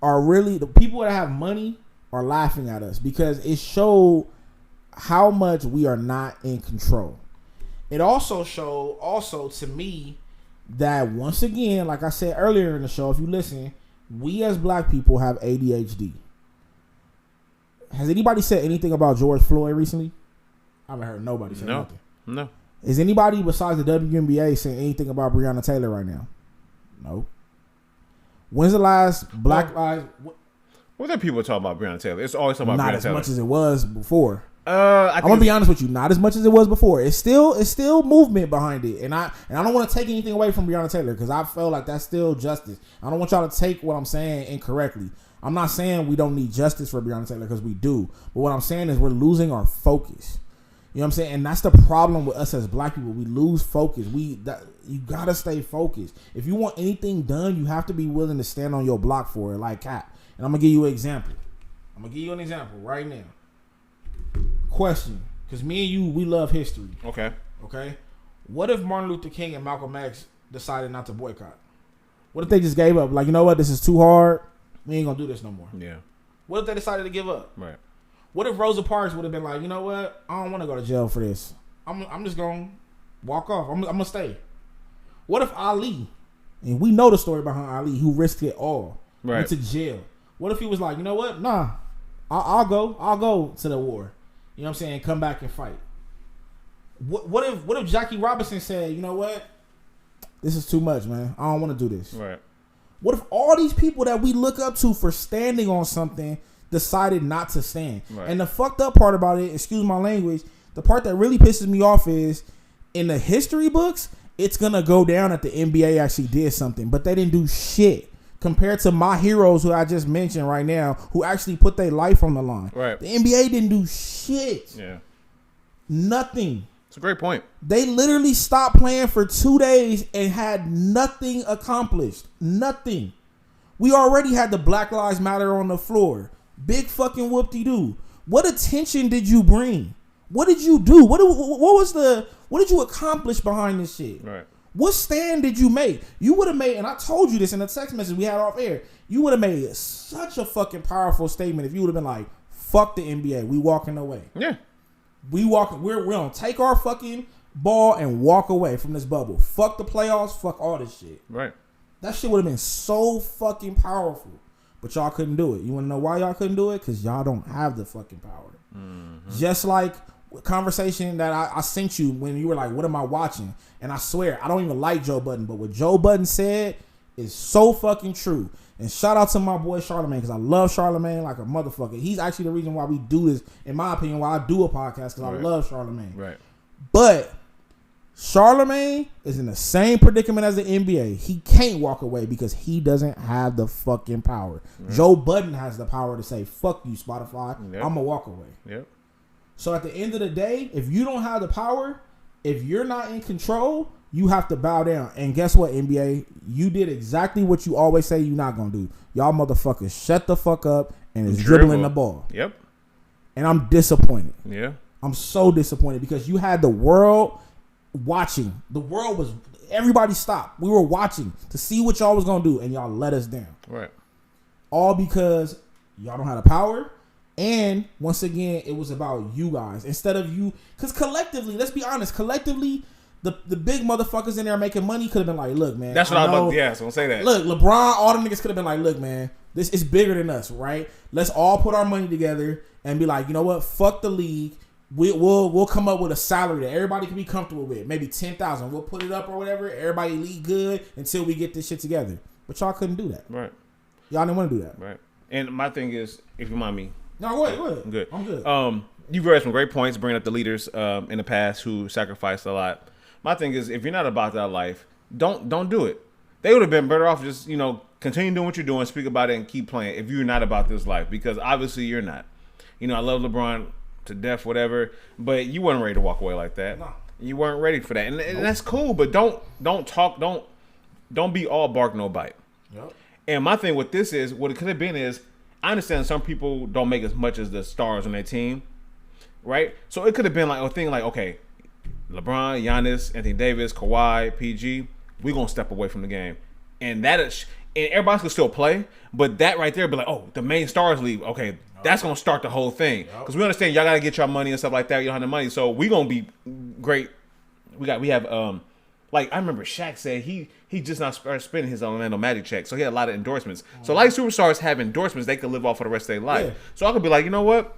are really, the people that have money are laughing at us because it showed how much we are not in control. It also showed, to me, that once again, like I said earlier in the show, if you listen, we as black people have ADHD. Has anybody said anything about George Floyd recently? I haven't heard nobody say nothing. No. Is anybody besides the WNBA saying anything about Breonna Taylor right now? No. When's the last Black Lives? What are people talking about Breonna Taylor? It's always talking about Breonna Taylor. Not as much as it was before. I'm gonna be honest with you, not as much as it was before. It's still movement behind it, and I don't want to take anything away from Breonna Taylor because I feel like that's still justice. I don't want y'all to take what I'm saying incorrectly. I'm not saying we don't need justice for Breonna Taylor because we do, but what I'm saying is we're losing our focus. You know what I'm saying? And that's the problem with us as black people. We lose focus. You gotta stay focused. If you want anything done, you have to be willing to stand on your block for it, like Cap. And I'm gonna give you an example. Right now. Question, because me and you, we love history. Okay. What if Martin Luther King and Malcolm X decided not to boycott? What if they just gave up? Like, you know what? This is too hard. We ain't gonna do this no more. Yeah. What if they decided to give up? Right. What if Rosa Parks would have been like, you know what? I don't want to go to jail for this. I'm just gonna walk off. I'm gonna stay. What if Ali, and we know the story behind Ali, who risked it all, went to jail. What if he was like, you know what? Nah, I'll go to the war. You know what I'm saying? Come back and fight. What if Jackie Robinson said, you know what? This is too much, man. I don't want to do this. Right. What if all these people that we look up to for standing on something decided not to stand? Right. And the fucked up part about it, excuse my language, the part that really pisses me off is in the history books, it's going to go down that the NBA actually did something, but they didn't do shit. Compared to my heroes who I just mentioned right now, who actually put their life on the line. Right. The NBA didn't do shit. Yeah. Nothing. It's a great point. They literally stopped playing for 2 days and had nothing accomplished. Nothing. We already had the Black Lives Matter on the floor. Big fucking whoop-de-doo. What attention did you bring? What did you do? What did you accomplish behind this shit? Right. What stand did you make? You would have made, and I told you this in the text message we had off air, you would have made such a fucking powerful statement if you would have been like, fuck the NBA, we walking away. Yeah. We're gonna take our fucking ball and walk away from this bubble. Fuck the playoffs, fuck all this shit. Right. That shit would have been so fucking powerful. But y'all couldn't do it. You wanna know why y'all couldn't do it? Because y'all don't have the fucking power. Mm-hmm. Just like conversation that I sent you when you were like, what am I watching? And I swear, I don't even like Joe Budden, but what Joe Budden said, is so fucking true. And shout out to my boy Charlamagne, because I love Charlamagne like a motherfucker. He's actually the reason why we do this, in my opinion, why I do a podcast, because I love Charlamagne. Right. But Charlamagne is in the same predicament as the NBA. He can't walk away because he doesn't have the fucking power. Right. Joe Budden has the power to say, fuck you, Spotify. Yep. I'm going to walk away. Yep. So at the end of the day, if you don't have the power, if you're not in control, you have to bow down. And guess what, NBA? You did exactly what you always say you're not going to do. Y'all motherfuckers shut the fuck up and is dribbling the ball. Yep. And I'm disappointed. Yeah. I'm so disappointed because you had the world watching. The world was, everybody stopped. We were watching to see what y'all was going to do, and y'all let us down. Right. All because y'all don't have the power. And once again, it was about you guys instead of you. Because collectively, let's be honest, collectively, the big motherfuckers in there making money could have been like, look, man. That's what I was about to, yeah, so I'm say that. Look, LeBron, all them niggas could have been like, look, man, this is bigger than us, right? Let's all put our money together and be like, you know what? Fuck the league. We'll come up with a salary that everybody can be comfortable with. Maybe 10,000. We'll put it up or whatever. Everybody league good until we get this shit together. But y'all couldn't do that. Right. Y'all didn't want to do that. Right. And my thing is, if you mind me. No, go ahead. I'm good. I'm good. You've raised some great points bringing up the leaders in the past who sacrificed a lot. My thing is, if you're not about that life, don't do it. They would have been better off just, continue doing what you're doing, speak about it, and keep playing if you're not about this life, because obviously you're not. I love LeBron to death, whatever, but you weren't ready to walk away like that. No. You weren't ready for that, and that's cool. But don't be all bark no bite. Yep. And my thing with this is, what it could have been is, I understand some people don't make as much as the stars on their team, right? So it could have been like a thing like, okay, LeBron, Giannis, Anthony Davis, Kawhi, PG, we're gonna step away from the game, and and everybody can still play, but that right there be like, oh, the main stars leave. Okay, that's gonna start the whole thing, because we understand y'all gotta get your money and stuff like that. You don't have the money, so we gonna be great. We have like I remember Shaq said he just not started spending his Orlando Magic check, so he had a lot of endorsements. So like superstars have endorsements they can live off for the rest of their life. Yeah. So I could be like, you know what,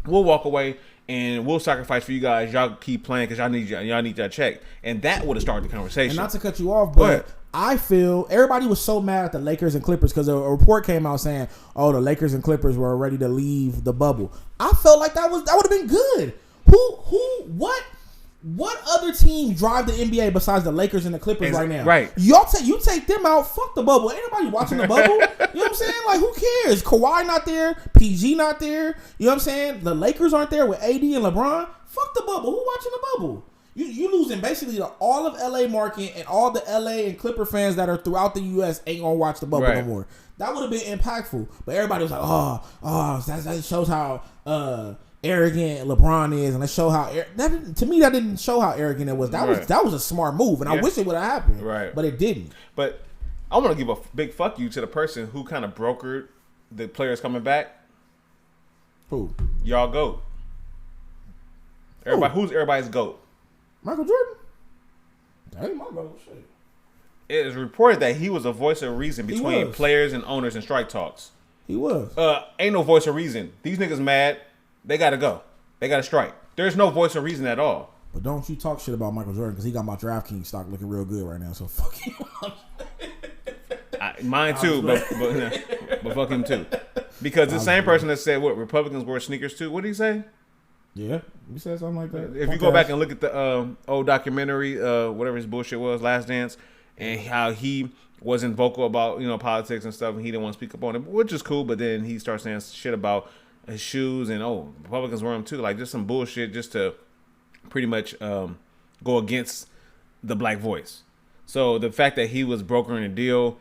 we'll walk away and we'll sacrifice for you guys. Y'all keep playing because y'all need that check, and that would have started the conversation. And not to cut you off, but I feel everybody was so mad at the Lakers and Clippers because a report came out saying, "Oh, the Lakers and Clippers were ready to leave the bubble." I felt like that would have been good. What other team drive the NBA besides the Lakers and the Clippers right now? Right. You take them out. Fuck the bubble. Ain't nobody watching the bubble. You know what I'm saying? Like, who cares? Kawhi not there. PG not there. You know what I'm saying? The Lakers aren't there with AD and LeBron. Fuck the bubble. Who watching the bubble? You losing basically all of LA market, and all the LA and Clipper fans that are throughout the US ain't gonna watch the bubble no more. That would have been impactful. But everybody was like, oh, that shows how arrogant LeBron is, and let's show how to me that didn't show how arrogant it was. That was a smart move, and I wish it would have happened. Right. But it didn't. But I want to give a big fuck you to the person who kind of brokered the players coming back. Who? Y'all GOAT. Everybody, who's everybody's GOAT? Michael Jordan? That ain't my GOAT. Shit. It is reported that he was a voice of reason between players and owners in strike talks. He was. Ain't no voice of reason. These niggas mad. They gotta go. They gotta strike. There's no voice of reason at all. But don't you talk shit about Michael Jordan, because he got my DraftKings stock looking real good right now. So fuck him. Mine too, but fuck him too. Because the same person that said what Republicans wear sneakers too. What did he say? Yeah, he said something like that. If you go back and look at the old documentary, whatever his bullshit was, Last Dance, and how he wasn't vocal about politics and stuff, and he didn't want to speak up on it, which is cool. But then he starts saying shit about his shoes and Republicans wear them too, like just some bullshit, just to pretty much go against the black voice. So the fact that he was brokering a deal,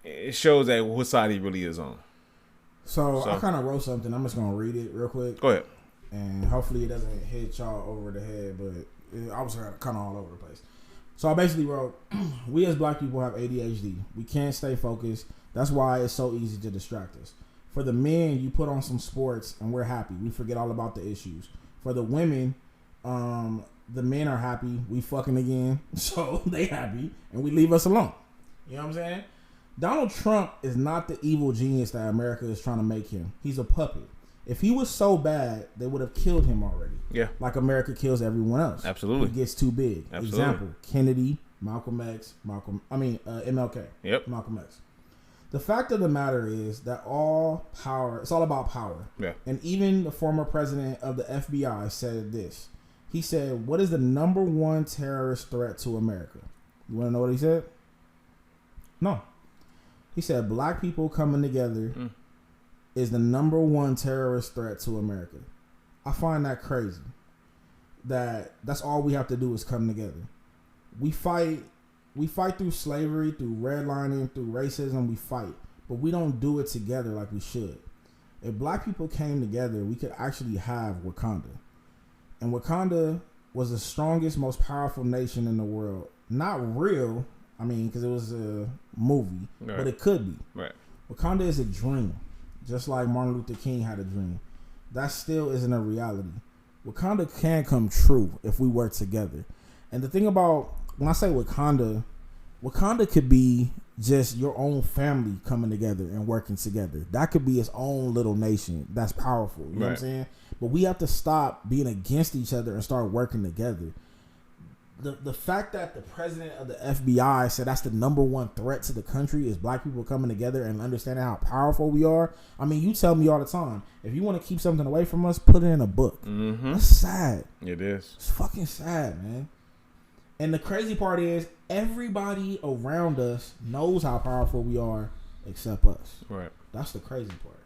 it shows that what side he really is on. So I kind of wrote something. I'm just gonna read it real quick. Go ahead. And hopefully it doesn't hit y'all over the head, but I was kind of all over the place. So I basically wrote, we as black people have ADHD. We can't stay focused. That's why it's so easy to distract us. For the men, you put on some sports and we're happy. We forget all about the issues. For the women, the men are happy. We fucking again. So they happy. And we leave us alone. You know what I'm saying? Donald Trump is not the evil genius that America is trying to make him. He's a puppet. If he was so bad, they would have killed him already. Yeah. Like America kills everyone else. Absolutely. It gets too big. Absolutely. Example, Kennedy, MLK. Yep. Malcolm X. The fact of the matter is that all power, it's all about power. Yeah. And even the former president of the FBI said this. He said, what is the number one terrorist threat to America? You want to know what he said? No. He said, black people coming together is the number one terrorist threat to America. I find that crazy. That's all we have to do is come together. We fight through slavery, through redlining, through racism, we fight. But we don't do it together like we should. If black people came together, we could actually have Wakanda. And Wakanda was the strongest, most powerful nation in the world. Not real, because it was a movie, right. But it could be. Right. Wakanda is a dream, just like Martin Luther King had a dream. That still isn't a reality. Wakanda can come true if we work together. And the thing about, when I say Wakanda could be just your own family coming together and working together. That could be its own little nation that's powerful. You know what I'm saying? But we have to stop being against each other and start working together. The fact that the president of the FBI said that's the number one threat to the country is black people coming together and understanding how powerful we are. You tell me all the time, if you want to keep something away from us, put it in a book. Mm-hmm. That's sad. It is. It's fucking sad, man. And the crazy part is everybody around us knows how powerful we are except us. Right. That's the crazy part.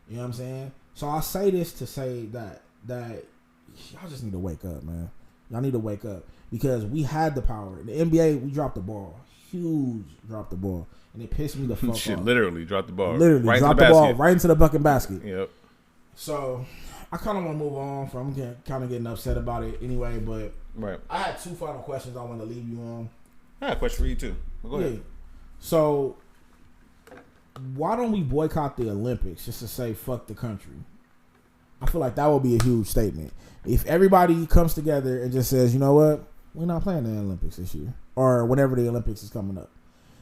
You know what I'm saying? So I say this to say that y'all just need to wake up, man. Y'all need to wake up. Because we had the power. In the NBA, we dropped the ball. Huge dropped the ball. And it pissed me the fuck off. Literally dropped the ball. Literally right dropped the ball right into the bucket basket. Yep. So I kind of want to move on from kind of getting upset about it anyway. But right. I had two final questions I want to leave you on. I have a question for you too. Go ahead. So why don't we boycott the Olympics just to say fuck the country? I feel like that would be a huge statement. If everybody comes together and just says, you know what? We're not playing the Olympics this year. Or whenever the Olympics is coming up.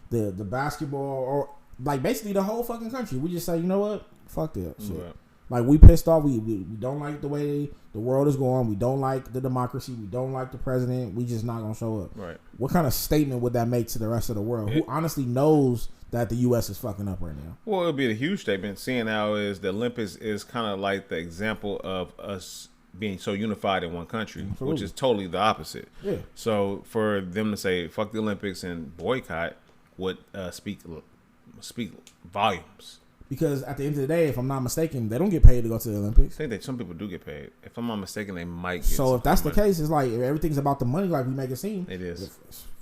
The basketball or basically the whole fucking country. We just say, you know what? Fuck that shit. Right. We pissed off. We don't like the way the world is going. We don't like the democracy. We don't like the president. We just not going to show up. Right. What kind of statement would that make to the rest of the world who honestly knows that the U.S. is fucking up right now? Well, it would be a huge statement seeing how the Olympics is kind of like the example of us being so unified in one country, Absolutely. Which is totally the opposite. Yeah. So for them to say fuck the Olympics and boycott would speak volumes. Because at the end of the day, if I'm not mistaken, they don't get paid to go to the Olympics. I think that some people do get paid. If I'm not mistaken, they might get So if that's the money. case, it's like if everything's about the money like we make it seem. It is.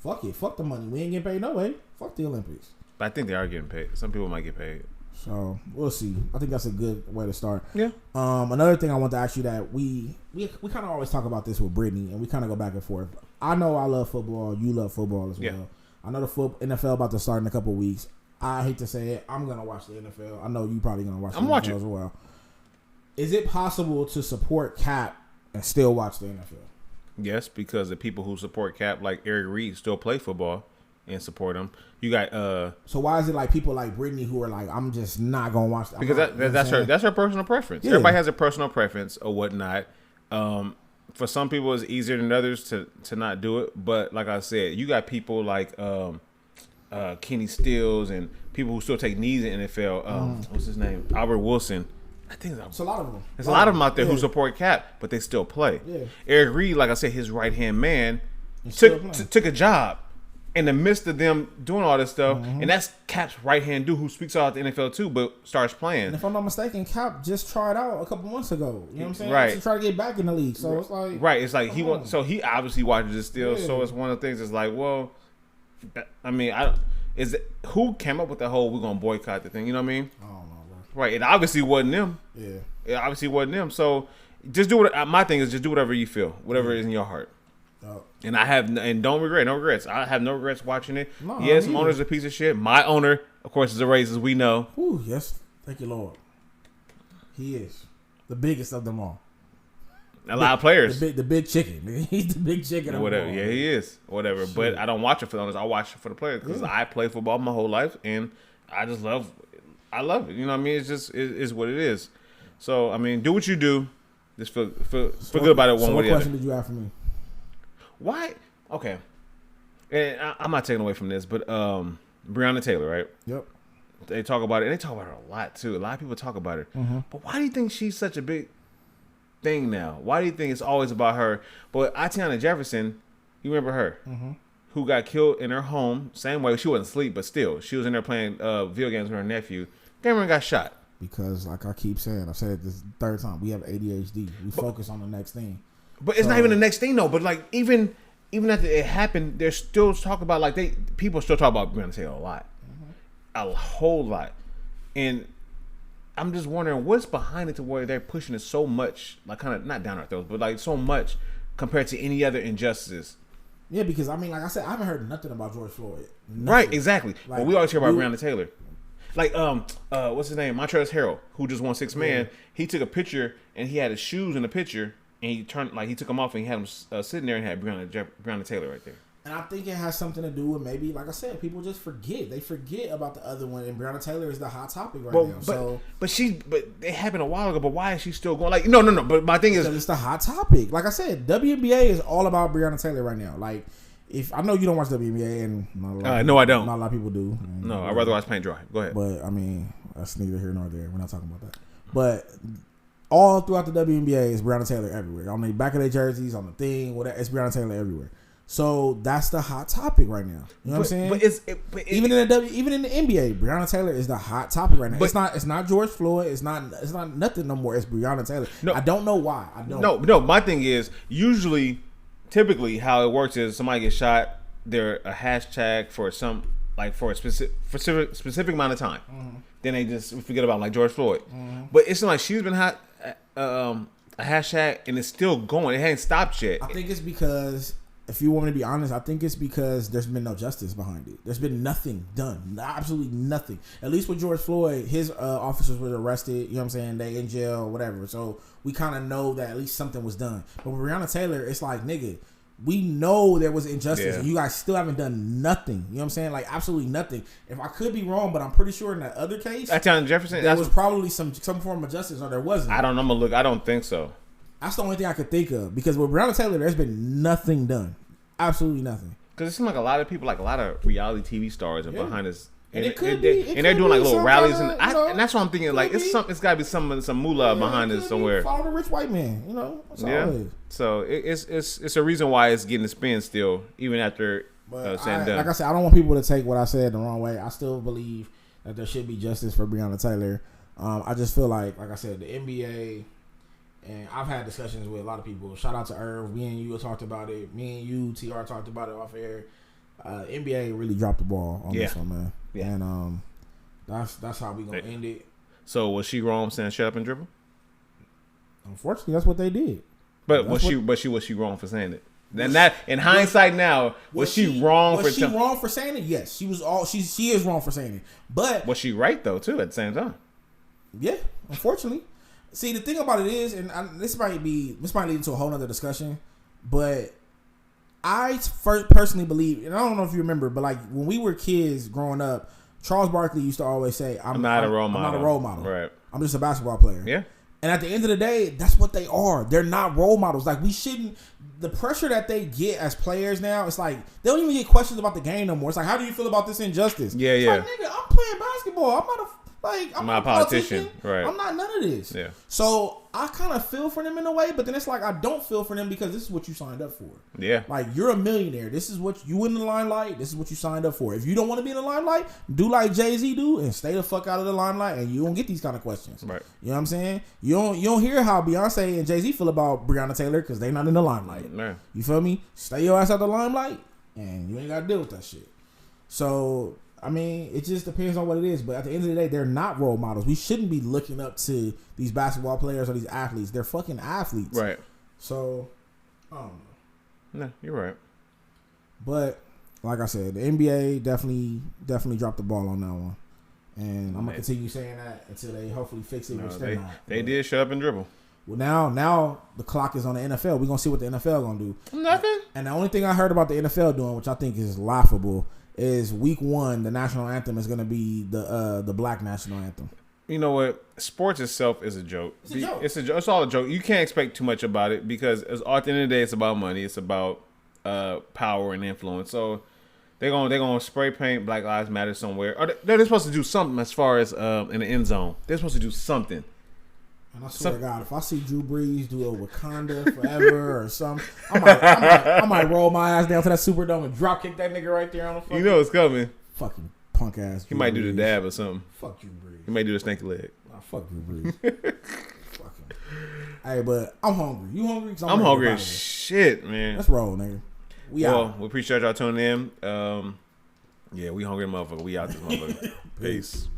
Fuck it. Fuck the money. We ain't getting paid no way. Fuck the Olympics. But I think they are getting paid. Some people might get paid. So we'll see. I think that's a good way to start. Yeah. Another thing I want to ask you that we kind of always talk about this with Brittany, and we kind of go back and forth. I know I love football. You love football as well. I know the NFL about to start in a couple of weeks. I hate to say it. I'm gonna watch the NFL. I know you probably gonna watch the NFL as well. Is it possible to support Cap and still watch the NFL? Yes, because the people who support Cap, like Eric Reed, still play football and support him. You got So why is it like people like Brittany who are like, I'm just not gonna watch that? Because that's her personal preference. Yeah. Everybody has a personal preference or whatnot. For some people, it's easier than others to not do it. But like I said, you got people like Kenny Stills and people who still take knees in NFL. What's his name? Albert Wilson. I think it's a lot of them. There's a lot of them out there who support Cap, but they still play. Yeah. Eric Reed, like I said, his right hand man took a job in the midst of them doing all this stuff, and that's Cap's right hand dude who speaks out at the NFL too, but starts playing. And if I'm not mistaken, Cap just tried out a couple months ago. You know what I'm saying? Right. To try to get back in the league. So it's like it's like he wants. So he obviously watches it still. Yeah. So it's one of the things. It's like, well, I mean, who came up with the whole we're gonna boycott the thing? You know what I mean? I don't know, bro. Right. It obviously wasn't them. Yeah. It obviously wasn't them. So just do what. My thing is just do whatever you feel, whatever is in your heart. And don't regret, no regrets. I have no regrets watching it. No, yes, my owner's a piece of shit. My owner, of course, is a racist. We know. Ooh, yes, thank you, Lord. He is the biggest of them all. A lot of players. The big chicken. He's the big chicken. Of whatever. them all. Yeah, he is. Whatever. Shit. But I don't watch it for the owners. I watch it for the players because I play football my whole life, and I just love. I love it. You know what I mean? It's just is what it is. So I mean, do what you do. Just feel good about it one way or the other. What question did you have for me? Why? Okay. And I'm not taking away from this, but Breonna Taylor, right? Yep. They talk about it, and they talk about her a lot too. A lot of people talk about her. But why do you think she's such a big thing now? Why do you think it's always about her? But Atiana Jefferson, you remember her, who got killed in her home, same way. She wasn't asleep, but still, she was in there playing video games with her nephew. Cameron got shot. Because, like I keep saying, I've said it this third time, we have ADHD. We focus on the next thing. But it's not even the next thing though. But like even after it happened, they're still talking about people still talk about Breonna Taylor a lot, a whole lot, and I'm just wondering what's behind it to where they're pushing it so much, like kind of not down our throats, but like so much compared to any other injustices. Yeah, because I mean, like I said, I haven't heard nothing about George Floyd. Nothing. Right, exactly. Like, but we always hear about Breonna Taylor. Like what's his name? Montrezl Harrell, who just won 6 man. He took a picture and he had his shoes in the picture, and he took them off and he had them sitting there and had Breonna Taylor right there. And I think it has something to do with maybe, like I said, people just forget. They forget about the other one, and Breonna Taylor is the hot topic right now. But it happened a while ago. But why is she still going? Like no. But my thing is, it's the hot topic. Like I said, WNBA is all about Breonna Taylor right now. Like. If I know you don't watch WNBA, and no, I don't. Not a lot of people do. No, I'd rather watch paint dry. Go ahead. But I mean, that's neither here nor there. We're not talking about that. But all throughout the WNBA is Breonna Taylor everywhere. On the back of their jerseys, on the thing, whatever, it's Breonna Taylor everywhere. So that's the hot topic right now. You know what I'm saying? But even in the NBA, Breonna Taylor is the hot topic right now. But it's not George Floyd. It's not nothing no more. It's Breonna Taylor. No, I don't know why. I don't. No. My thing is typically how it works is somebody gets shot, they're a hashtag for a specific amount of time. Then they just forget about like George Floyd. But it's not like she's been hot a hashtag and it's still going. It hasn't stopped yet. I think it's because, if you want me to be honest, I think it's because there's been no justice behind it. There's been nothing done. Absolutely nothing. At least with George Floyd, his officers were arrested. You know what I'm saying? They in jail, whatever. So we kind of know that at least something was done. But with Breonna Taylor, it's like, nigga, we know there was injustice and you guys still haven't done nothing. You know what I'm saying? Like, absolutely nothing. If I could be wrong, but I'm pretty sure in that other case, Atiana Jefferson, there was probably some form of justice, or there wasn't. I don't know. I'm gonna look. I don't think so. That's the only thing I could think of, because with Breonna Taylor, there's been nothing done. Absolutely nothing. Because it seems like a lot of people, like a lot of reality TV stars, are behind us. And they're doing like little rallies, and that's what I'm thinking. Like it's got to be some moolah behind it somewhere. Follow the rich white man, you know. So it's a reason why it's getting the spin still, even after said done. Like I said, I don't want people to take what I said the wrong way. I still believe that there should be justice for Breonna Taylor. I just feel like I said, the NBA, and I've had discussions with a lot of people. Shout out to Irv. Me and you talked about it. Me and you, TR, talked about it off air. NBA really dropped the ball on this one, man. Yeah. And that's how we gonna end it. So was she wrong saying shut up and dribble? Unfortunately, that's what they did. But was she wrong for saying it? Then that in hindsight now, was she wrong for saying it? Yes, she was she is wrong for saying it. But was she right though too at the same time? Yeah, unfortunately. See, the thing about it is, and this might lead into a whole other discussion, but I personally believe, and I don't know if you remember, but like when we were kids growing up, Charles Barkley used to always say, I'm not a role model. Right. I'm just a basketball player. Yeah. And at the end of the day, that's what they are. They're not role models. Like, we shouldn't, the pressure that they get as players now, it's like, they don't even get questions about the game no more. It's like, how do you feel about this injustice? Yeah, it's like, nigga, I'm playing basketball. I'm not a politician. Right. I'm not none of this. Yeah. So I kind of feel for them in a way, but then it's like I don't feel for them because this is what you signed up for. Yeah. Like, you're a millionaire. This is what you in the limelight. This is what you signed up for. If you don't want to be in the limelight, do like Jay-Z do and stay the fuck out of the limelight, and you don't get these kind of questions. Right. You know what I'm saying? You don't hear how Beyonce and Jay-Z feel about Breonna Taylor because they not in the limelight. Man. You feel me? Stay your ass out the limelight, and you ain't got to deal with that shit. So, I mean, it just depends on what it is. But at the end of the day, they're not role models. We shouldn't be looking up to these basketball players or these athletes. They're fucking athletes. Right. So, I don't know. No, you're right. But, like I said, the NBA definitely dropped the ball on that one. And I'm going to continue saying that until they hopefully fix it. They did shut up and dribble. Well, now the clock is on the NFL. We're going to see what the NFL going to do. Nothing. And the only thing I heard about the NFL doing, which I think is laughable, is week 1, the national anthem is going to be the black national anthem. You know what? Sports itself is a joke. It's a joke. It's all a joke. You can't expect too much about it because at the end of the day, it's about money. It's about power and influence. So They're gonna spray paint Black Lives Matter somewhere. Or they're supposed to do something as far as in the end zone. They're supposed to do something. And I swear to God, if I see Drew Brees do a Wakanda forever or something, I might roll my ass down to that Superdome and drop kick that nigga right there on the fucking. You know it's coming. Fucking punk ass. He might do the dab or something. Fuck Drew Brees. He might do the snake leg. Nah, fuck Drew Brees. Fuck him. Hey, but I'm hungry. You hungry? I'm hungry as shit, man. Let's roll, nigga. We out. We appreciate y'all tuning in. Yeah, we hungry motherfucker. We out this motherfucker. Peace.